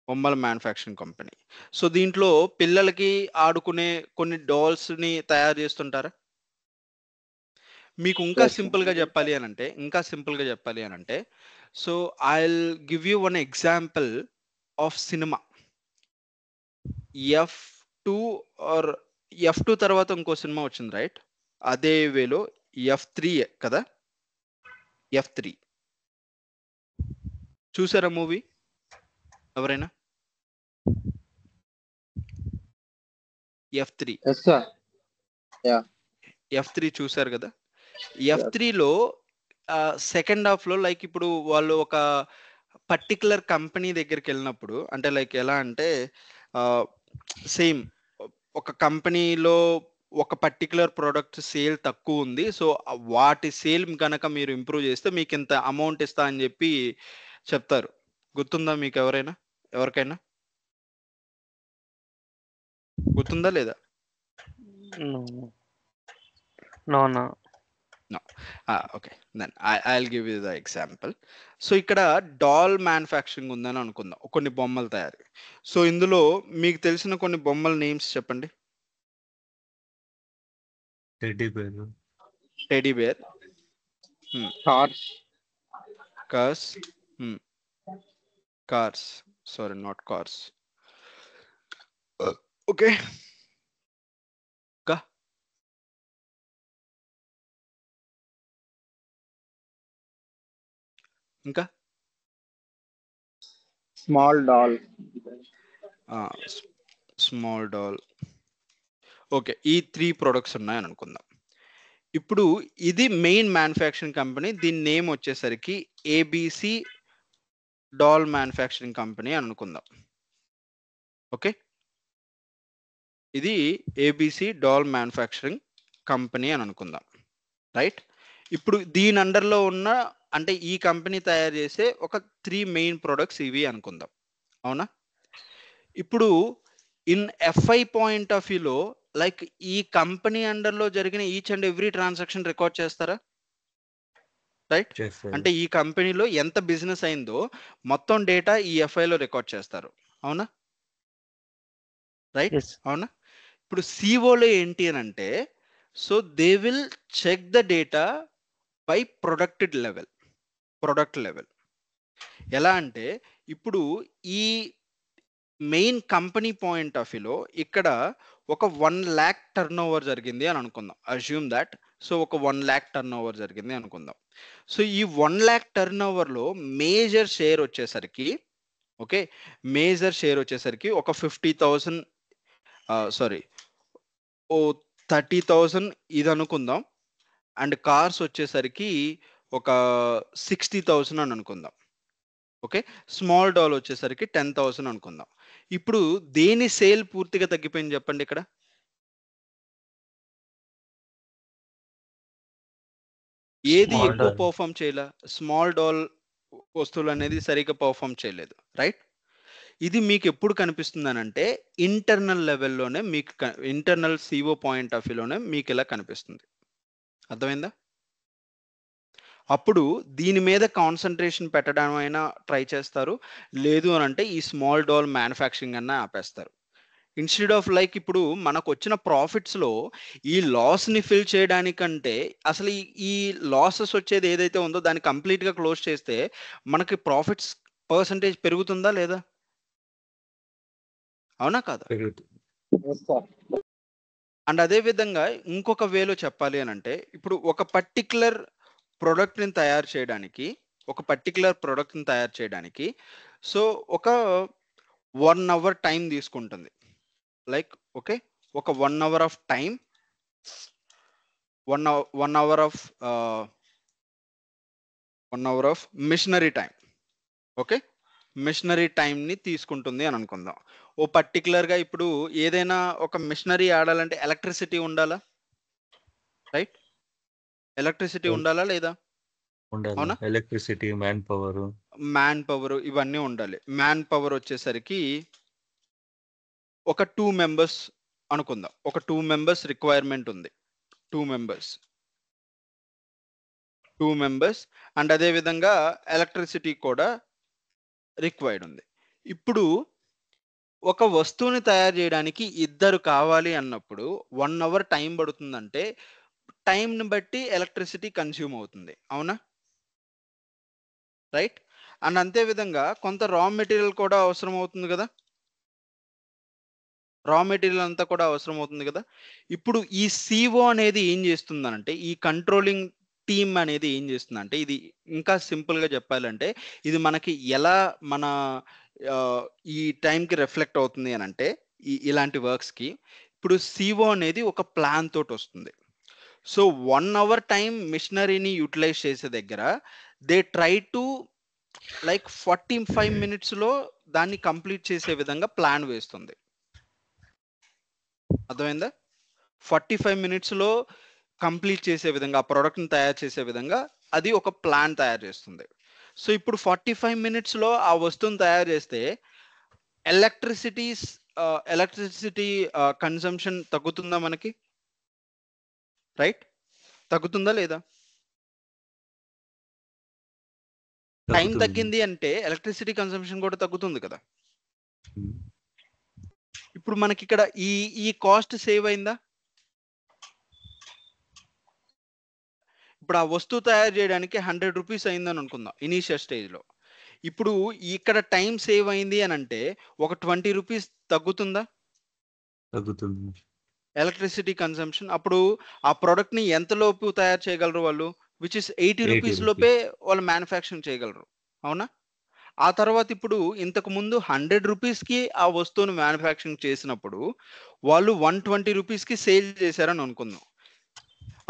బొమ్మల మ్యానుఫ్యాక్చరింగ్ కంపెనీ. సో దీంట్లో పిల్లలకి ఆడుకునే కొన్ని డాల్స్ ని తయారు చేస్తుంటారా? మీకు ఇంకా సింపుల్ గా చెప్పాలి అని అంటే so I'll give you one example of cinema. F2 తర్వాత ఇంకో సినిమా వచ్చింది, రైట్? అదే వేలో F3 కదా. F3 చూసారా మూవీ ఎవరైనా? F3 F3 చూసారు కదా. F3లో సెకండ్ హాఫ్లో లైక్ ఇప్పుడు వాళ్ళు ఒక పర్టికులర్ కంపెనీ దగ్గరికి వెళ్ళినప్పుడు, అంటే లైక్ ఎలా అంటే సేమ్ ఒక కంపెనీలో ఒక పర్టికులర్ ప్రోడక్ట్ సేల్ తక్కువ ఉంది, సో వాటి సేల్ కనుక మీరు ఇంప్రూవ్ చేస్తే మీకు ఇంత అమౌంట్ ఇస్తా అని చెప్పి చెప్తారు. గుర్తుందా మీకు ఎవరికైనా గుర్తుందా లేదా?
No.
Okay, then I'll give you the example. So ఇక్కడ డాల్ మ్యానుఫ్యాక్చరింగ్ ఉందని అనుకుందాం, కొన్ని బొమ్మలు తయారు. సో ఇందులో మీకు తెలిసిన కొన్ని బొమ్మల నేమ్స్ చెప్పండి.
Teddy bear,
teddy bear, cars, sorry not cars. Okay, ఇంకా
స్మాల్ డాల్.
ఓకే, ఈ 3 ప్రొడక్ట్స్ ఉన్నాయని అనుకుందాం. ఇప్పుడు ఇది మెయిన్ మ్యానుఫ్యాక్చరింగ్ కంపెనీ, దీని నేమ్ వచ్చేసరికి ఏబిసి డాల్ మ్యానుఫ్యాక్చరింగ్ కంపెనీ అని అనుకుందాం. ఓకే, ఇది ఏబిసి డాల్ మ్యానుఫ్యాక్చరింగ్ కంపెనీ అని అనుకుందాం, రైట్. ఇప్పుడు దీని అండర్లో ఉన్న, అంటే ఈ కంపెనీ తయారు చేసే ఒక 3 మెయిన్ ప్రొడక్ట్స్ ఇవి అనుకుందాం, అవునా. ఇప్పుడు ఇన్ ఎఫ్ఐ పాయింట్ ఆఫ్ వ్యూలో లైక్ ఈ కంపెనీ అండర్లో జరిగిన each and every transaction record చేస్తారా, రైట్. అంటే ఈ కంపెనీలో ఎంత బిజినెస్ అయిందో మొత్తం డేటా ఈ ఎఫ్ఐలో రికార్డ్ చేస్తారు, అవునా, రైట్. అవునా. ఇప్పుడు సిఓలో ఏంటి అని అంటే, so they will check the data by product level. ఎలా అంటే ఇప్పుడు ఈ మెయిన్ కంపెనీ పాయింట్ ఆఫ్ వ్యూలో ఇక్కడ ఒక 1 lakh టర్న్ ఓవర్ జరిగింది అని అనుకుందాం, అజ్యూమ్ దాట్. సో ఒక 1 lakh టర్న్ ఓవర్ జరిగింది అనుకుందాం. సో ఈ 1 lakh టర్న్ ఓవర్లో మేజర్ షేర్ వచ్చేసరికి ఒక 50,000, సారీ 30,000 ఇది అనుకుందాం. అండ్ కార్స్ వచ్చేసరికి ఒక 60,000 అని అనుకుందాం. ఓకే, స్మాల్ డాల్ వచ్చేసరికి 10,000 అనుకుందాం. ఇప్పుడు దేని సేల్ పూర్తిగా తగ్గిపోయింది చెప్పండి ఇక్కడ? ఏది ఎక్కువ పర్ఫామ్ చేయలే? స్మాల్ డాల్ వస్తువులు అనేది సరిగ్గా పర్ఫామ్ చేయలేదు, రైట్. ఇది మీకు ఎప్పుడు కనిపిస్తుంది అని అంటే ఇంటర్నల్ లెవెల్లోనే, మీకు ఇంటర్నల్ సిఓ పాయింట్ ఆఫ్ వ్యూలోనే మీకు ఇలా కనిపిస్తుంది, అర్థమైందా? అప్పుడు దీని మీద కాన్సన్ట్రేషన్ పెట్టడం అయినా ట్రై చేస్తారు, లేదు అని అంటే ఈ స్మాల్ డాల్ మ్యానుఫ్యాక్చరింగ్ అన్న ఆపేస్తారు. ఇన్స్టెడ్ ఆఫ్ లైక్ ఇప్పుడు మనకు వచ్చిన ప్రాఫిట్స్లో ఈ లాస్ని ఫిల్ చేయడానికంటే అసలు ఈ లాసెస్ వచ్చేది ఏదైతే ఉందో దాన్ని కంప్లీట్గా క్లోజ్ చేస్తే మనకి ప్రాఫిట్స్ పర్సంటేజ్ పెరుగుతుందా లేదా? అవునా కాదా? అండ్ అదే విధంగా ఇంకొక వేలో చెప్పాలి అని అంటే, ఇప్పుడు ఒక పర్టికులర్ ప్రోడక్ట్ని తయారు చేయడానికి సో ఒక 1 hour టైం తీసుకుంటుంది. లైక్ ఓకే, ఒక 1 hour of time, 1 hour of machinery time. Okay, machinery టైంని తీసుకుంటుంది అని అనుకుందాం. ఓ పర్టికులర్గా ఇప్పుడు ఏదైనా ఒక మిషనరీ ఆడాలంటే ఎలక్ట్రిసిటీ ఉండాలా, రైట్? ఎలక్ట్రిసిటీ ఉండాలా లేదా? అవునా.
ఎలక్ట్రిసిటీ, మ్యాన్ పవర్
ఇవన్నీ ఉండాలి. మ్యాన్ పవర్ వచ్చేసరికి ఒక 2 members అనుకుందాం. ఒక 2 members రిక్వైర్మెంట్ ఉంది. 2 members అండ్ అదే విధంగా ఎలక్ట్రిసిటీ కూడా రిక్వైర్డ్ ఉంది. ఇప్పుడు ఒక వస్తువుని తయారు చేయడానికి 2 కావాలి అన్నప్పుడు 1 hour టైం పడుతుందంటే టైంని బట్టి ఎలక్ట్రిసిటీ కన్స్యూమ్ అవుతుంది, అవునా, రైట్. అండ్ అంతే విధంగా కొంత రా మెటీరియల్ కూడా అవసరం అవుతుంది కదా, అంతా కూడా అవసరం అవుతుంది కదా. ఇప్పుడు ఈ సిఓ అనేది ఏం చేస్తుందనంటే, ఈ కంట్రోలింగ్ టీమ్ అనేది ఏం చేస్తుందంటే, ఇది ఇంకా సింపుల్గా చెప్పాలంటే ఇది మనకి ఎలా మన ఈ టైంకి రిఫ్లెక్ట్ అవుతుంది అని అంటే, ఇలాంటి వర్క్స్కి ఇప్పుడు సిఓ అనేది ఒక ప్లాన్ తోటి వస్తుంది. సో 1 hour టైం మిషనరీని యూటిలైజ్ చేసే దగ్గర they try to like 45 minutes లో దాన్ని కంప్లీట్ చేసే విధంగా ప్లాన్ వేస్తుంది. అర్థమైందా? 45 minutes లో కంప్లీట్ చేసే విధంగా ఆ ప్రోడక్ట్ని తయారు చేసే విధంగా అది ఒక ప్లాన్ తయారు చేస్తుంది. సో ఇప్పుడు 45 minutes లో ఆ వస్తువుని తయారు చేస్తే ఎలక్ట్రిసిటీ కన్సంప్షన్ తగ్గుతుందా మనకి? రైట్, తగ్గుతుందా లేదా? టైం
తగ్గుతుంది.
తగ్గింది అంటే ఎలక్ట్రిసిటీ కన్సంప్షన్ కూడా తగ్గుతుంది కదా.
ఉమ్.
ఇప్పుడు మనకి ఇక్కడ ఈ కాస్ట్ సేవ్ అయిందా? ఇప్పుడు ఆ వస్తువు తయారు చేయడానికి 100 రూపీస్ అయిందని అనుకుందాం ఇనీషియల్ స్టేజ్లో. ఇప్పుడు ఇక్కడ టైం సేవ్ అయింది అని అంటే ఒక 20 రూపీస్ తగ్గుతుందా
తగ్గుతుంది.
Electricity consumption? అప్పుడు ఆ ప్రోడక్ట్ని ఎంత లోపు తయారు చేయగలరు వాళ్ళు? విచ్ ఇస్ 80
80
రూపీస్ లోపే వాళ్ళు మ్యానుఫ్యాక్చరింగ్ చేయగలరు, అవునా? ఆ తర్వాత ఇప్పుడు ఇంతకు ముందు 100 రూపీస్కి ఆ వస్తువును మ్యానుఫ్యాక్చరింగ్ చేసినప్పుడు వాళ్ళు 120 రూపీస్కి సేల్ చేశారని అనుకుందాం.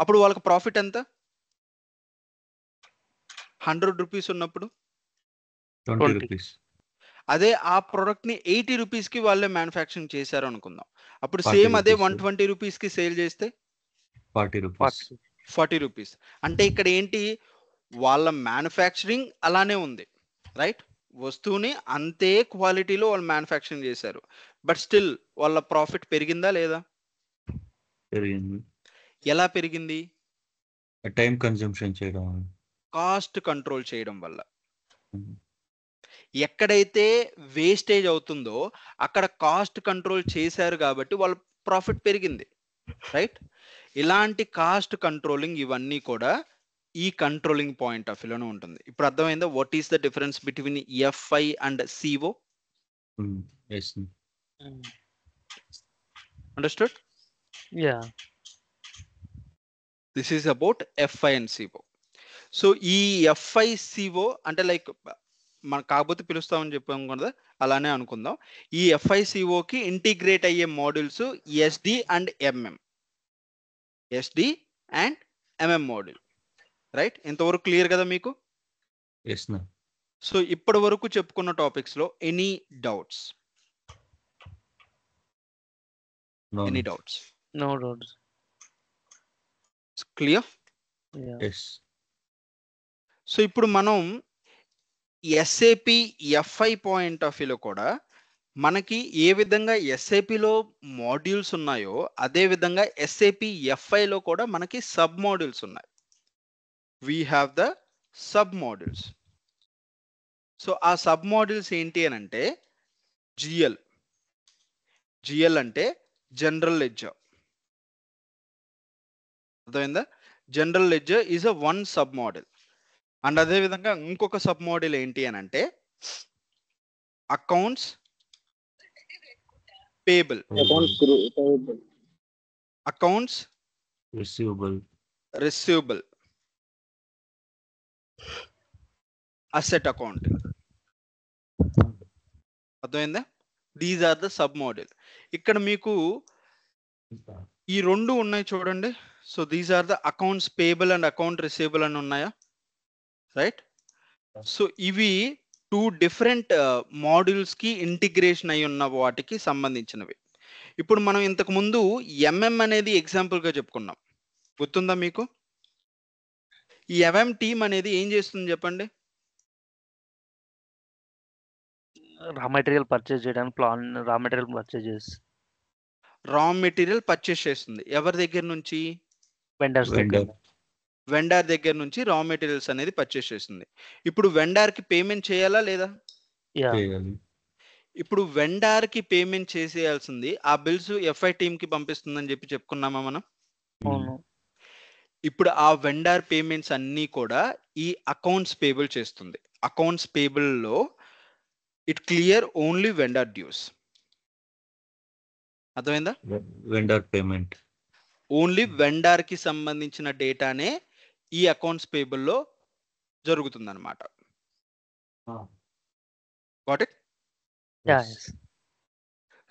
అప్పుడు వాళ్ళకి ప్రాఫిట్ ఎంత? 100 రూపీస్ ఉన్నప్పుడు
20 రూపీస్.
అదే ఆ ప్రోడక్ట్ని 80 రూపీస్కి వాళ్ళే మ్యానుఫ్యాక్చరింగ్ చేశారు అనుకుందాం. అప్పుడు
40
సేమ్ అదే
రూపీస్.
120 రూపీస్కి సేల్ చేస్తే
40 రూపీస్.
40 రూపీస్. అంటే ఇక్కడ ఏంటి, వాళ్ళ మ్యానుఫ్యాక్చరింగ్ అలానే ఉంది, రైట్? వస్తువుని అంతే క్వాలిటీలో వాళ్ళు మ్యానుఫ్యాక్చరింగ్ చేశారు, బట్ స్టిల్ వాళ్ళ ప్రాఫిట్ పెరిగిందా లేదా?
పెరిగింది.
ఎలా పెరిగింది?
టైం కన్జంప్షన్ చేయడం వల్ల.
కాస్ట్ కంట్రోల్ చేయడం వల్ల.
ఉమ్.
ఎక్కడైతే వేస్టేజ్ అవుతుందో అక్కడ కాస్ట్ కంట్రోల్ చేశారు కాబట్టి వాళ్ళ ప్రాఫిట్ పెరిగింది, రైట్? ఇలాంటి కాస్ట్ కంట్రోలింగ్ ఇవన్నీ కూడా ఈ కంట్రోలింగ్ పాయింట్ ఆఫ్ వ్యూలోనే ఉంటుంది. ఇప్పుడు అర్థమైందా what is the difference between FI and CO?
Yes.
Understood?
Yeah.
This is about FI and CO. So ఈ ఎఫ్ఐ సిఓ అంటే లైక్ మనం కాకపోతే పిలుస్తామని చెప్పాం కదా, అలానే అనుకుందాం. ఈ ఎఫ్ఐ సిఓకి ఇంటిగ్రేట్ అయ్యే modules SD and MM. SD and MM module, right? ఇంతవరకు క్లియర్ కదా మీకు?
Yes, na.
సో ఇప్పటి వరకు చెప్పుకున్న టాపిక్స్ లో any doubts?
No.
Any doubts?
No doubts.
Clear?
Yeah.
Yes.
So ఇప్పుడు మనం ఎస్ఏపి ఎఫ్ఐ పాయింట్ ఆఫ్ వ్యూలో కూడా మనకి ఏ విధంగా ఎస్ఏపిలో మాడ్యూల్స్ ఉన్నాయో అదే విధంగా ఎస్ఏపి ఎఫ్ఐలో కూడా మనకి సబ్ మాడ్యూల్స్ ఉన్నాయి. We have the sub modules. So ఆ సబ్ మాడ్యూల్స్ ఏంటి అని అంటే జిఎల్ అంటే జనరల్ లెడ్జర్. అర్థమైందా? General ledger is a one sub module. And అదే విధంగా ఇంకొక సబ్ మాడ్యూల్ ఏంటి అని అంటే accounts payable, accounts receivable, asset accounting. అర్థమైందా? These are the sub module. ఇక్కడ మీకు ఈ రెండు ఉన్నాయి చూడండి. So these are the accounts payable and account receivable అని ఉన్నాయా, రైట్? సో ఇవి 2 డిఫరెంట్ మాడ్యూల్స్ కి ఇంటిగ్రేషన్ అయి ఉన్న వాటికి సంబంధించినవి. ఇప్పుడు మనం ఇంతకు ముందు ఎంఎం అనేది ఎగ్జాంపుల్ గా చెప్పుకున్నాం, గుర్తుందా మీకు? ఈ ఎంఎం టీమ్ అనేది ఏం చేస్తుంది చెప్పండి?
రా మెటీరియల్ పర్చేజ్ చేయడానికి ప్లాన్ రా మెటీరియల్ పర్చేజ్ చేసి
రా మెటీరియల్ పర్చేస్ చేస్తుంది. ఎవరి దగ్గర నుంచి?
వెండర్స్ దగ్గర.
వెండార్ దగ్గర నుంచి రా మెటీరియల్స్ అనేది పర్చేస్ చేస్తుంది. ఇప్పుడు వెండార్ కి పేమెంట్ చేయాలా లేదా?
యా.
చేయాలి.
ఇప్పుడు వెండార్ కి పేమెంట్ చేసేయాల్సింది ఆ బిల్స్ ఎఫ్ఐ టీమ్ కి పంపిస్తుందని చెప్పి చెప్పుకున్నామా మనం?
అవును.
ఇప్పుడు ఆ వెండార్ పేమెంట్స్ అన్నీ కూడా ఈ అకౌంట్స్ పేబుల్ చేస్తుంది. అకౌంట్స్ పేబుల్ లో it clear only vendor dues. అర్థమైందా?
వెండర్ పేమెంట్
ఓన్లీ వెండార్ కి సంబంధించిన డేటానే ఈ అకౌంట్స్ పేబుల్ లో జరుగుతుంది అనమాట. Got it?
Yeah.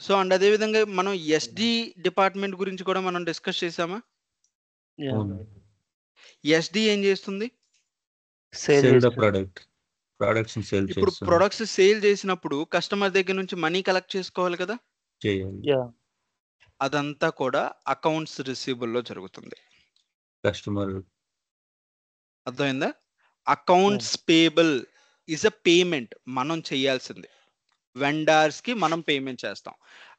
So and అదే విధంగా మనం ఎస్డి డిపార్ట్మెంట్ గురించి కూడా మనం డిస్కస్ చేసామా? ఎస్డి ఏం చేస్తుంది?
Sale the product, products sale
ఇప్పుడు
చేస్తుంది,
ప్రొడక్ట్స్ సేల్ చేసినప్పుడు కస్టమర్ దగ్గర నుంచి మనీ కలెక్ట్ చేసుకోవాలి కదా,
చేయాలి.
అదంతా కూడా అకౌంట్స్ రిసీవబుల్ లో జరుగుతుంది.
కస్టమర్
అర్థమైందా? Accounts payable is a payment, మనం చేయాల్సింది. వెండర్స్ కి మనం పేమెంట్ చేస్తాం.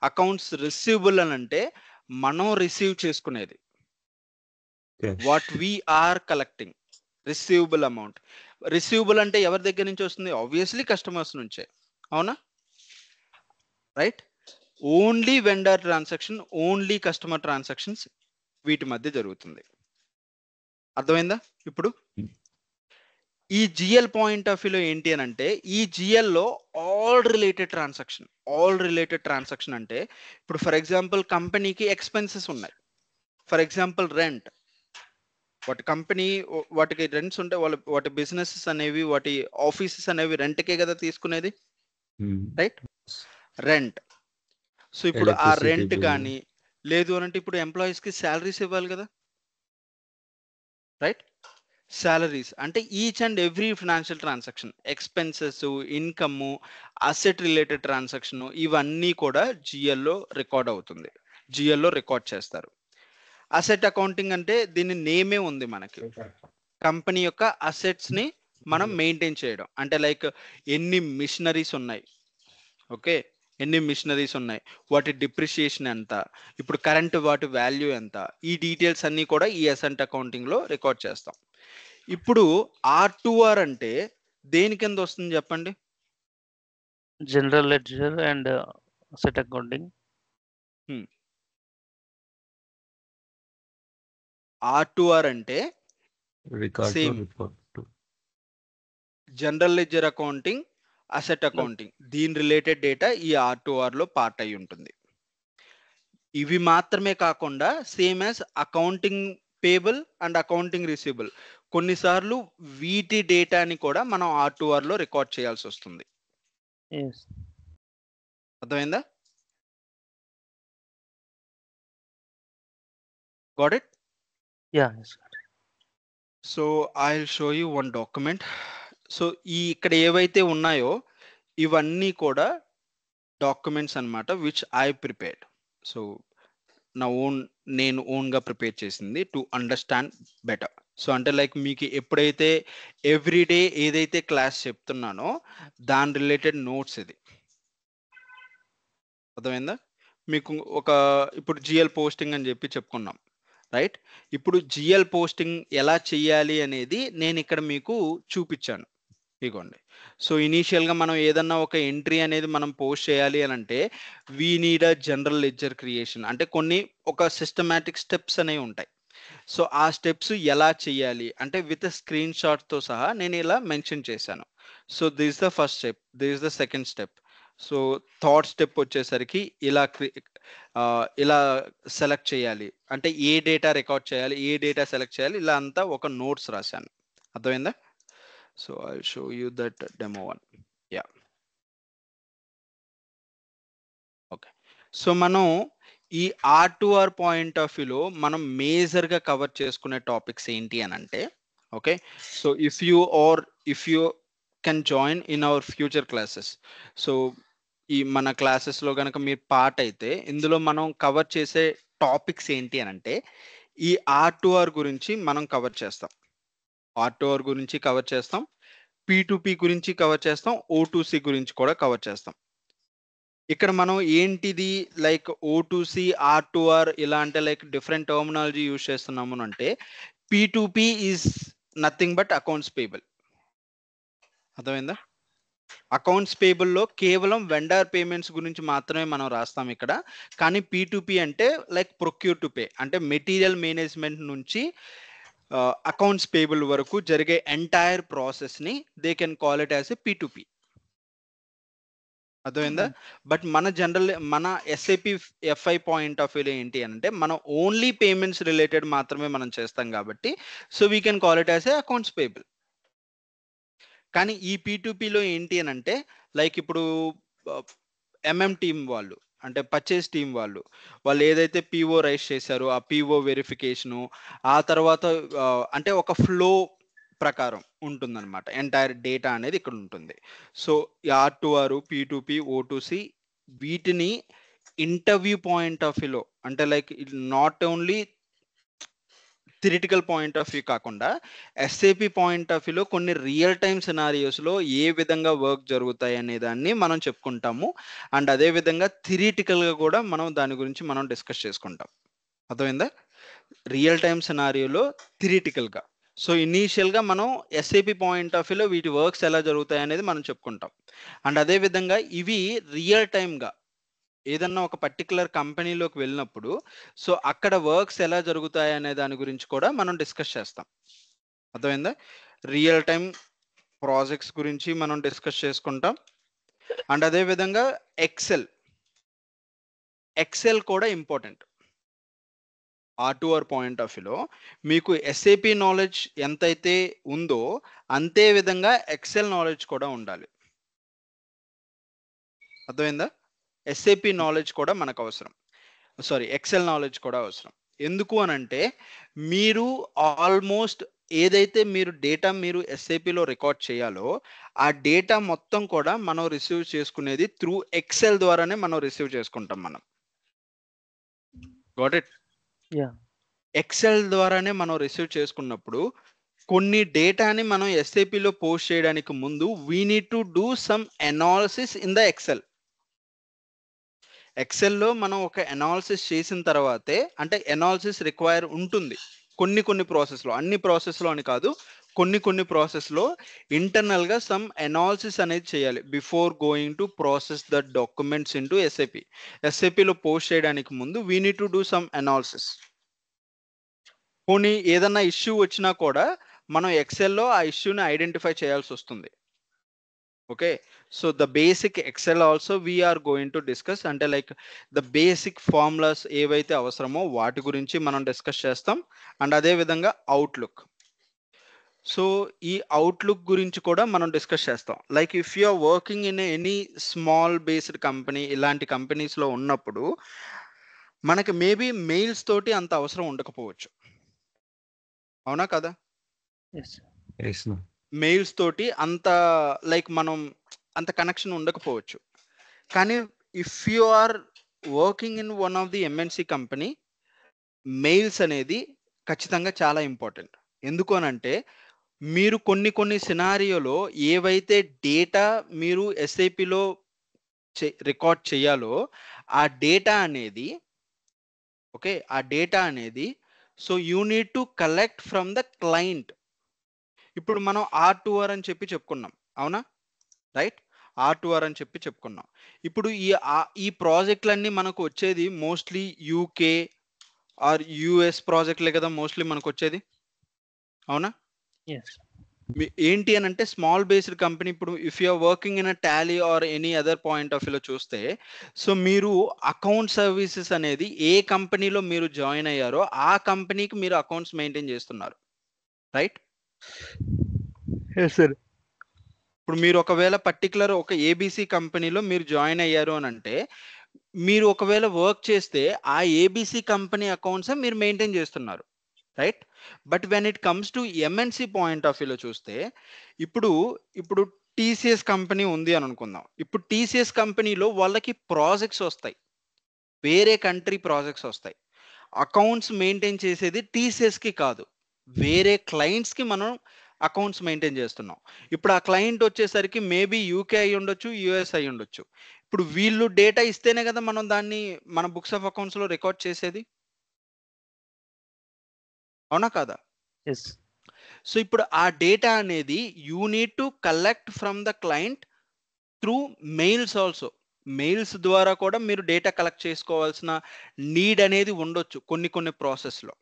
అకౌంట్స్ రిసీవబుల్ అని అంటే మనం రిసీవ్ చేసుకునేది, what we are collecting, receivable amount. Receivable అంటే ఎవరి దగ్గర నుంచి వస్తుంది? ఆబ్వియస్లీ కస్టమర్స్ నుంచే, అవునా? Right. Only vendor transaction, only customer transactions వీటి మధ్య జరుగుతుంది. అర్థమైందా? ఇప్పుడు ఈ జిఎల్ పాయింట్ ఆఫ్ వ్యూలో ఏంటి అని అంటే, ఈ జిఎల్లో ఆల్ రిలేటెడ్ ట్రాన్సాక్షన్ అంటే ఇప్పుడు ఫర్ ఎగ్జాంపుల్ కంపెనీకి ఎక్స్పెన్సెస్ ఉన్నాయి. ఫర్ ఎగ్జాంపుల్ రెంట్, వాటి కంపెనీ వాటికి రెంట్స్ ఉంటే వాటి బిజినెసెస్ అనేవి, వాటి ఆఫీసెస్ అనేవి రెంట్కే కదా తీసుకునేది, రైట్? రెంట్. సో ఇప్పుడు ఆ రెంట్ కానీ లేదు అని అంటే ఇప్పుడు ఎంప్లాయీస్ కి శాలరీస్ ఇవ్వాలి కదా, రైట్? సాలరీస్ అంటే each and every financial transaction, expenses, income, asset related transaction, ఇవన్నీ కూడా జిఎల్లో రికార్డ్ అవుతుంది, జిఎల్లో రికార్డ్ చేస్తారు. అసెట్ అకౌంటింగ్ అంటే దీని నేమే ఉంది మనకి, కంపెనీ యొక్క అసెట్స్ ని మనం మెయింటైన్ చేయడం. అంటే లైక్ ఎన్ని మిషనరీస్ ఉన్నాయి, ఓకే, ఎన్ని మిషనరీస్ ఉన్నాయి, వాటి డిప్రిషియేషన్ ఎంత, ఇప్పుడు కరెంట్ వాటి వాల్యూ ఎంత, ఈ డీటెయిల్స్ అన్ని కూడా ఈ అసెట్ అకౌంటింగ్ లో రికార్డ్ చేస్తాం. ఇప్పుడు R2R అంటే దేని కింద వస్తుంది చెప్పండి?
General ledger and asset accounting.
R2R అంటే same general ledger accounting, asset accounting, దీని రిలేటెడ్ డేటా ఈ R2R లో పార్ట్ అయి ఉంటుంది. ఇవి మాత్రమే కాకుండా same as accounting payable and accounting receivable, కొన్నిసార్లు వీటి డేటాని కూడా మనం R2R లో రికార్డ్ చేయాల్సి వస్తుంది. అర్థమైందా? Got it?
Yeah.
So I'll show you one document. So ఈ ఇక్కడ ఏవైతే ఉన్నాయో ఇవన్నీ కూడా డాక్యుమెంట్స్ అన్నమాట, విచ్ ఐ ప్రిపేర్డ్. సో నేను ఓన్గా ప్రిపేర్ చేసింది టు అండర్స్టాండ్ బెటర్. సో అంటే లైక్ మీకు ఎప్పుడైతే ఎవ్రీడే ఏదైతే క్లాస్ చెప్తున్నానో దాని రిలేటెడ్ నోట్స్ ఇది. అర్థమైందా? మీకు ఇప్పుడు జిఎల్ పోస్టింగ్ అని చెప్పి చెప్పుకున్నాం, రైట్? ఇప్పుడు జిఎల్ పోస్టింగ్ ఎలా చేయాలి అనేది నేను ఇక్కడ మీకు చూపించాను, ఇగోండి. సో ఇనీషియల్గా మనం ఏదన్నా ఒక ఎంట్రీ అనేది మనం పోస్ట్ చేయాలి అని అంటే we need a general ledger creation, అంటే ఒక సిస్టమాటిక్ స్టెప్స్ అనేవి ఉంటాయి. సో ఆ స్టెప్స్ ఎలా చేయాలి అంటే విత్ స్క్రీన్ షాట్తో సహా నేను ఇలా మెన్షన్ చేశాను. So this is the first step, this is the second step. So third step వచ్చేసరికి ఇలా సెలెక్ట్ చేయాలి, అంటే ఏ డేటా రికార్డ్ చేయాలి, ఏ డేటా సెలెక్ట్ చేయాలి, ఇలా అంతా ఒక నోట్స్ రాశాను. అర్థమైందా? So I'll show you that demo one. Yeah. Okay. So మనం ఈ R2R పాయింట్ ఆఫ్ వ్యూలో మనం మేజర్గా కవర్ చేసుకునే టాపిక్స్ ఏంటి అని అంటే, okay, so if you can join in our future classes, so ఈ మన క్లాసెస్లో కనుక మీరు పార్ట్ అయితే ఇందులో మనం కవర్ చేసే టాపిక్స్ ఏంటి అని అంటే ఈ R2R గురించి మనం కవర్ చేస్తాం, R2R గురించి కవర్ చేస్తాం, P2P గురించి కవర్ చేస్తాం, O2C గురించి కూడా కవర్ చేస్తాం. ఇక్కడ మనం ఏంటిది లైక్ O2C, R2R ఇలా అంటే లైక్ డిఫరెంట్ టర్మినాలజీ యూజ్ చేస్తున్నాము అంటే P2P is nothing but accounts payable. అర్థమైందా? అకౌంట్స్ పేబుల్లో కేవలం వెండర్ పేమెంట్స్ గురించి మాత్రమే మనం రాస్తాం ఇక్కడ. కానీ P2P అంటే లైక్ ప్రొక్యూర్ టు పే, అంటే మెటీరియల్ మేనేజ్మెంట్ నుంచి అకౌంట్స్ పేబుల్ వరకు జరిగే ఎంటైర్ ప్రాసెస్ ని they can call it as a P2P. అర్థమైందా? బట్ మన ఎస్ఏపి FI పాయింట్ ఆఫ్ వ్యూలో ఏంటి అంటే మనం ఓన్లీ పేమెంట్స్ రిలేటెడ్ మాత్రమే మనం చేస్తాం కాబట్టి so we can call it as a accounts payable. కానీ ఈ P2Pలో ఏంటి అని అంటే లైక్ ఇప్పుడు MM టీమ్ వాళ్ళు అంటే పర్చేస్ టీం వాళ్ళు ఏదైతే పిఓ రైజ్ చేశారో ఆ పిఓ వెరిఫికేషను, ఆ తర్వాత అంటే ఒక ఫ్లో ప్రకారం ఉంటుందన్నమాట. ఎంటైర్ డేటా అనేది ఇక్కడ ఉంటుంది. సో R2R, P2P, O2C వీటిని ఇంటర్వ్యూ పాయింట్ ఆఫ్ వ్యూలో, అంటే like not only theoretical point of view కాకుండా ఎస్ఏపి పాయింట్ ఆఫ్ వ్యూలో కొన్ని రియల్ టైమ్ సినారియోస్లో ఏ విధంగా వర్క్ జరుగుతాయి అనే దాన్ని మనం చెప్పుకుంటాము. అండ్ అదే విధంగా థిరిటికల్గా కూడా మనం దాని గురించి మనం డిస్కస్ చేసుకుంటాం. అర్థమైందా? రియల్ టైమ్ సినారియోలో థిరిటికల్గా. సో ఇనీషియల్గా మనం ఎస్ఏపి పాయింట్ ఆఫ్ వ్యూలో వీటి వర్క్స్ ఎలా జరుగుతాయి అనేది మనం చెప్పుకుంటాం. అండ్ అదే విధంగా ఇవి రియల్ టైమ్గా ఏదన్నా ఒక పర్టికులర్ కంపెనీలోకి వెళ్ళినప్పుడు సో అక్కడ వర్క్స్ ఎలా జరుగుతాయి అనే దాని గురించి కూడా మనం డిస్కస్ చేస్తాం. అర్థమైందా? రియల్ టైం ప్రాజెక్ట్స్ గురించి మనం డిస్కస్ చేసుకుంటాం. అండ్ అదే విధంగా ఎక్సెల్ కూడా ఇంపార్టెంట్. R2R పాయింట్ ఆఫ్ వ్యూలో మీకు ఎస్ఏపి నాలెడ్జ్ ఎంతైతే ఉందో అంతే విధంగా ఎక్సెల్ నాలెడ్జ్ కూడా ఉండాలి. అర్థమైందా? ఎస్ఏపి నాలెడ్జ్ కూడా మనకు అవసరం. ఎక్సెల్ నాలెడ్జ్ కూడా అవసరం. ఎందుకు అనంటే మీరు ఆల్మోస్ట్ ఏదైతే డేటా మీరు ఎస్ఏపిలో రికార్డ్ చేయాలో ఆ డేటా మొత్తం కూడా మనం రిసీవ్ చేసుకునేది త్రూ ఎక్సెల్ ద్వారానే మనం రిసీవ్ చేసుకుంటాం. మనం గాట్ ఇట్? ఎక్సెల్ ద్వారానే మనం రిసీవ్ చేసుకున్నప్పుడు కొన్ని డేటాని మనం ఎస్ఏపిలో పోస్ట్ చేయడానికి ముందు we need to do some analysis in the ఎక్సెల్లో మనం ఒక అనాలిసిస్ చేసిన తర్వాతే, అంటే అనాలిసిస్ రిక్వైర్ ఉంటుంది కొన్ని ప్రాసెస్లో, అన్ని ప్రాసెస్లో అని కాదు, కొన్ని ప్రాసెస్లో ఇంటర్నల్గా సమ్ అనాలిసిస్ అనేది చేయాలి before going to process the documents into ఎస్ఏపిలో పోస్ట్ చేయడానికి ముందు we need to do some analysis. పోనీ ఏదన్నా ఇష్యూ వచ్చినా కూడా మనం ఎక్సెల్లో ఆ ఇష్యూని ఐడెంటిఫై చేయాల్సి వస్తుంది. Okay, so the basic Excel also we're going to discuss. అంటే లైక్ ద బేసిక్ ఫార్ములాస్ ఏవైతే అవసరమో వాటి గురించి మనం డిస్కస్ చేస్తాం. అండ్ అదే విధంగా అవుట్లుక్. సో ఈ అవుట్లుక్ గురించి కూడా మనం డిస్కస్ చేస్తాం. Like if you are working in any small based company, ఇలాంటి కంపెనీస్లో ఉన్నప్పుడు మనకి మేబీ మెయిల్స్ తోటి అంత అవసరం ఉండకపోవచ్చు. అవునా కదా? మెయిల్స్ తోటి అంత లైక్ మనం అంత కనెక్షన్ ఉండకపోవచ్చు. కానీ if you are working in one of the MNC company, mails అనేది ఖచ్చితంగా చాలా ఇంపార్టెంట్. ఎందుకు అనంటే మీరు కొన్ని సినారియోలో ఏవైతే డేటా మీరు ఎస్ఐపిలో రికార్డ్ చేయాలో ఆ డేటా అనేది so you need to collect from the client. ఇప్పుడు మనం R2R అని చెప్పుకున్నాం, అవునా? రైట్, R2R అని చెప్పుకున్నాం. ఇప్పుడు ఈ ప్రాజెక్టులన్నీ మనకు వచ్చేది మోస్ట్లీ యూకే ఆర్ యుఎస్ ప్రాజెక్టులే కదా మోస్ట్లీ మనకు వచ్చేది, అవునా? ఏంటి అని అంటే స్మాల్ బేస్డ్ కంపెనీ. ఇప్పుడు if you are working in a Tally or any other point of వ్యూలో చూస్తే సో మీరు అకౌంట్ సర్వీసెస్ అనేది ఏ కంపెనీలో మీరు జాయిన్ అయ్యారో ఆ కంపెనీకి మీరు అకౌంట్స్ మెయింటైన్ చేస్తున్నారు, రైట్? ఇప్పుడు మీరు ఒకవేళ పర్టికులర్ ఒక ఏబిసి కంపెనీలో మీరు జాయిన్ అయ్యారు అని అంటే మీరు ఒకవేళ వర్క్ చేస్తే ఆ ఏబిసి కంపెనీ అకౌంట్స్ మీరు మెయింటైన్ చేస్తున్నారు, right? But when it comes to MNC point of వ్యూలో చూస్తే ఇప్పుడు టీసీఎస్ కంపెనీ ఉంది అని అనుకుందాం. ఇప్పుడు టీసీఎస్ కంపెనీలో వాళ్ళకి ప్రాజెక్ట్స్ వస్తాయి, వేరే కంట్రీ ప్రాజెక్ట్స్ వస్తాయి. అకౌంట్స్ మెయింటైన్ చేసేది టీసీఎస్కి కాదు, వేరే క్లయింట్స్కి మనం అకౌంట్స్ మెయింటైన్ చేస్తున్నాం. ఇప్పుడు ఆ క్లయింట్ వచ్చేసరికి మేబీ యూకే అయి ఉండొచ్చు, యుఎస్ అయి ఉండొచ్చు. ఇప్పుడు వీళ్ళు డేటా ఇస్తేనే కదా మనం దాన్ని మన బుక్స్ ఆఫ్ అకౌంట్స్లో రికార్డ్ చేసేది, అవునా కాదా? సో ఇప్పుడు ఆ డేటా అనేది you need to collect from the client through mails also. Mails ద్వారా కూడా మీరు డేటా కలెక్ట్ చేసుకోవాల్సిన నీడ్ అనేది ఉండొచ్చు కొన్ని ప్రాసెస్లో.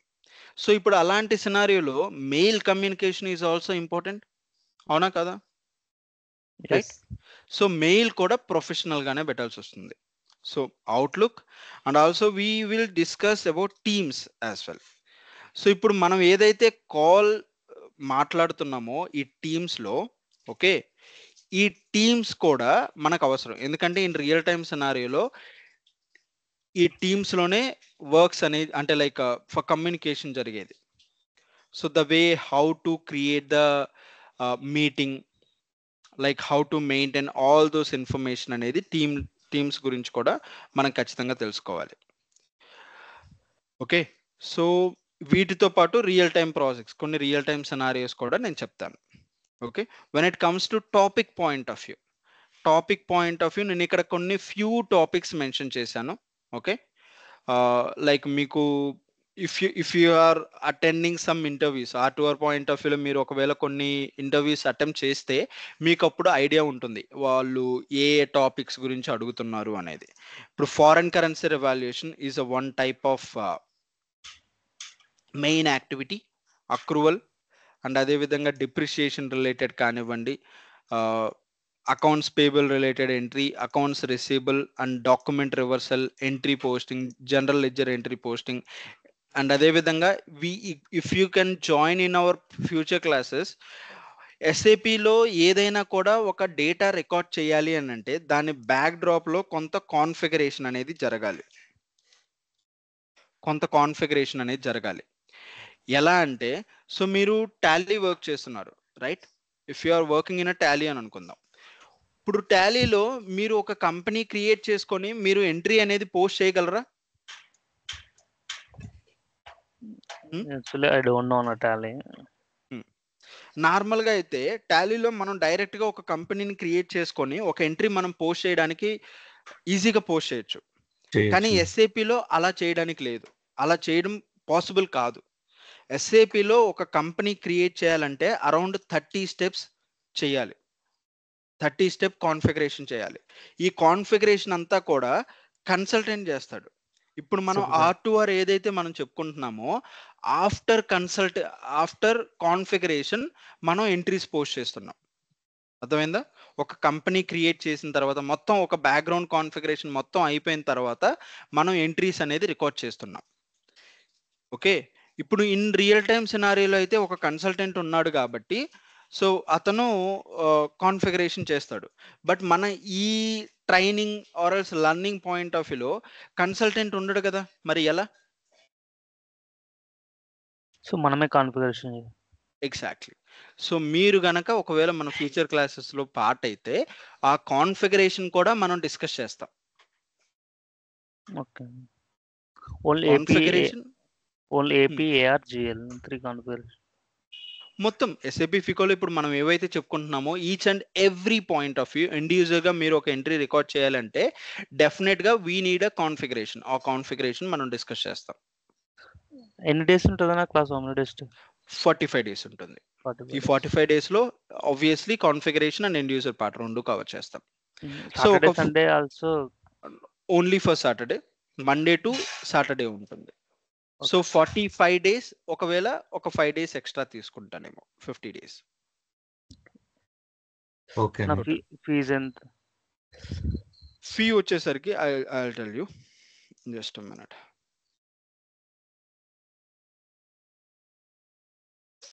సో ఇప్పుడు అలాంటి సినారియోలో mail communication is also important, అవునా కదా? రైట్. సో మెయిల్ కూడా ప్రొఫెషనల్గానే పెట్టాల్సి వస్తుంది. So Outlook and also we will discuss about Teams as well. So ఇప్పుడు మనం ఏదైతే కాల్ మాట్లాడుతున్నామో ఈ టీమ్స్లో, ఓకే, ఈ టీమ్స్ కూడా మనకు అవసరం. ఎందుకంటే ఇన్ రియల్ టైమ్ సినారియోలో ఈ టీమ్స్లోనే వర్క్స్ అనేది అంటే లైక్ ఫర్ కమ్యూనికేషన్ జరిగేది. So the way how to create the meeting, like how to maintain all those information అనేది టీమ్స్ గురించి కూడా మనం ఖచ్చితంగా తెలుసుకోవాలి. ఓకే, సో వీటితో పాటు రియల్ టైమ్ ప్రాజెక్ట్స్, కొన్ని రియల్ టైమ్ సినారియోస్ కూడా నేను చెప్తాను. Okay, when it comes to topic point of view నేను ఇక్కడ కొన్ని ఫ్యూ టాపిక్స్ మెన్షన్ చేశాను. ఓకే, లైక్ మీకు if you are attending some interviews, are point of వ్యూలో మీరు ఒకవేళ కొన్ని ఇంటర్వ్యూస్ అటెంప్ట్ చేస్తే మీకు అప్పుడు ఐడియా ఉంటుంది వాళ్ళు ఏ టాపిక్స్ గురించి అడుగుతున్నారు అనేది. ఇప్పుడు foreign currency evaluation is a one type of main activity, accrual and అదేవిధంగా డిప్రిషియేషన్ రిలేటెడ్ కానివ్వండి, accounts payable related entry, accounts receivable and document reversal, entry posting, general ledger entry posting. And అదేవిధంగా if you can join in our future classes, ఎస్ఏపిలో ఏదైనా కూడా ఒక data record చేయాలి అని అంటే దాని బ్యాక్ డ్రాప్లో కొంత కాన్ఫిగరేషన్ అనేది జరగాలి. ఎలా అంటే, సో మీరు టాలీ వర్క్ చేస్తున్నారు, right? If you are working in a Tally అని అనుకుందాం. ఇప్పుడు టాలీలో మీరు ఒక కంపెనీ క్రియేట్ చేసుకొని మీరు ఎంట్రీ అనేది పోస్ట్ చేయగలరా?
Actually, I don't know on a Tally.
నార్మల్గా అయితే టాలీలో మనం డైరెక్ట్గా ఒక కంపెనీని క్రియేట్ చేసుకొని ఒక ఎంట్రీ మనం పోస్ట్ చేయడానికి ఈజీగా పోస్ట్ చేయొచ్చు. కానీ ఎస్ఏపిలో అలా చేయడానికి లేదు, అలా చేయడం పాసిబుల్ కాదు. ఎస్ఏపిలో ఒక కంపెనీ క్రియేట్ చేయాలంటే అరౌండ్ 30 స్టెప్స్ చేయాలి, 30 స్టెప్ కాన్ఫిగరేషన్ చేయాలి. ఈ కాన్ఫిగరేషన్ అంతా కూడా కన్సల్టెంట్ చేస్తాడు. ఇప్పుడు మనం R2R ఏదైతే మనం చెప్పుకుంటున్నామో ఆఫ్టర్ కాన్ఫిగరేషన్ మనం ఎంట్రీస్ పోస్ట్ చేస్తున్నాం. అర్థమైందా? ఒక కంపెనీ క్రియేట్ చేసిన తర్వాత మొత్తం ఒక బ్యాక్గ్రౌండ్ కాన్ఫిగరేషన్ మొత్తం అయిపోయిన తర్వాత మనం ఎంట్రీస్ అనేది రికార్డ్ చేస్తున్నాం. ఓకే, ఇప్పుడు ఇన్ రియల్ టైమ్ సినారియోలో అయితే ఒక కన్సల్టెంట్ ఉన్నాడు కాబట్టి సో అతను కాన్ఫిగరేషన్ చేస్తాడు. బట్ మన ఈ training or else learning point of వ్యూలో కన్సల్టెంట్ ఉండడు కదా, మరి ఎలా?
సో మనమే కాన్ఫిగరేషన్.
ఎగ్జాక్ట్లీ. సో మీరు గనక ఒకవేళ మన ఫ్యూచర్ క్లాసెస్లో పార్ట్ అయితే ఆ కాన్ఫిగరేషన్ కూడా మనం డిస్కస్ చేస్తాం.
Okay, only
configuration
AP ARGL 3 configuration
మొత్తం ఎస్ఏపి ఫికోలో ఇప్పుడు మనం ఏవైతే చెప్పుకుంటున్నామో each and every point of view ఇండివిజువల్గా మీరు ఒక ఎంట్రీ రికార్డ్ చేయాలంటే డెఫినెట్గా వీ నీడ్ అ కాన్ఫిగరేషన్. ఆ కాన్ఫిగరేషన్ మనం డిస్కస్ చేస్తాం.
ఎన్ని డేస్ ఉంటుందన్నా క్లాస్?
45 డేస్ ఉంటుంది. ఈ 45 డేస్లో obviously configuration and individual part రెండు కవర్ చేస్తాం. So
Sunday also
only for Saturday, Monday to Saturday ఉంటుంది. సో 45 డేస్, ఒకవేళ ఒక 5 డేస్ ఎక్స్ట్రా తీసుకుంటానేమో, 50 డేస్.
ఓకే,
ఫీజ్ ఎంత?
ఫీ వచ్చేసరికి I tell you just a minute.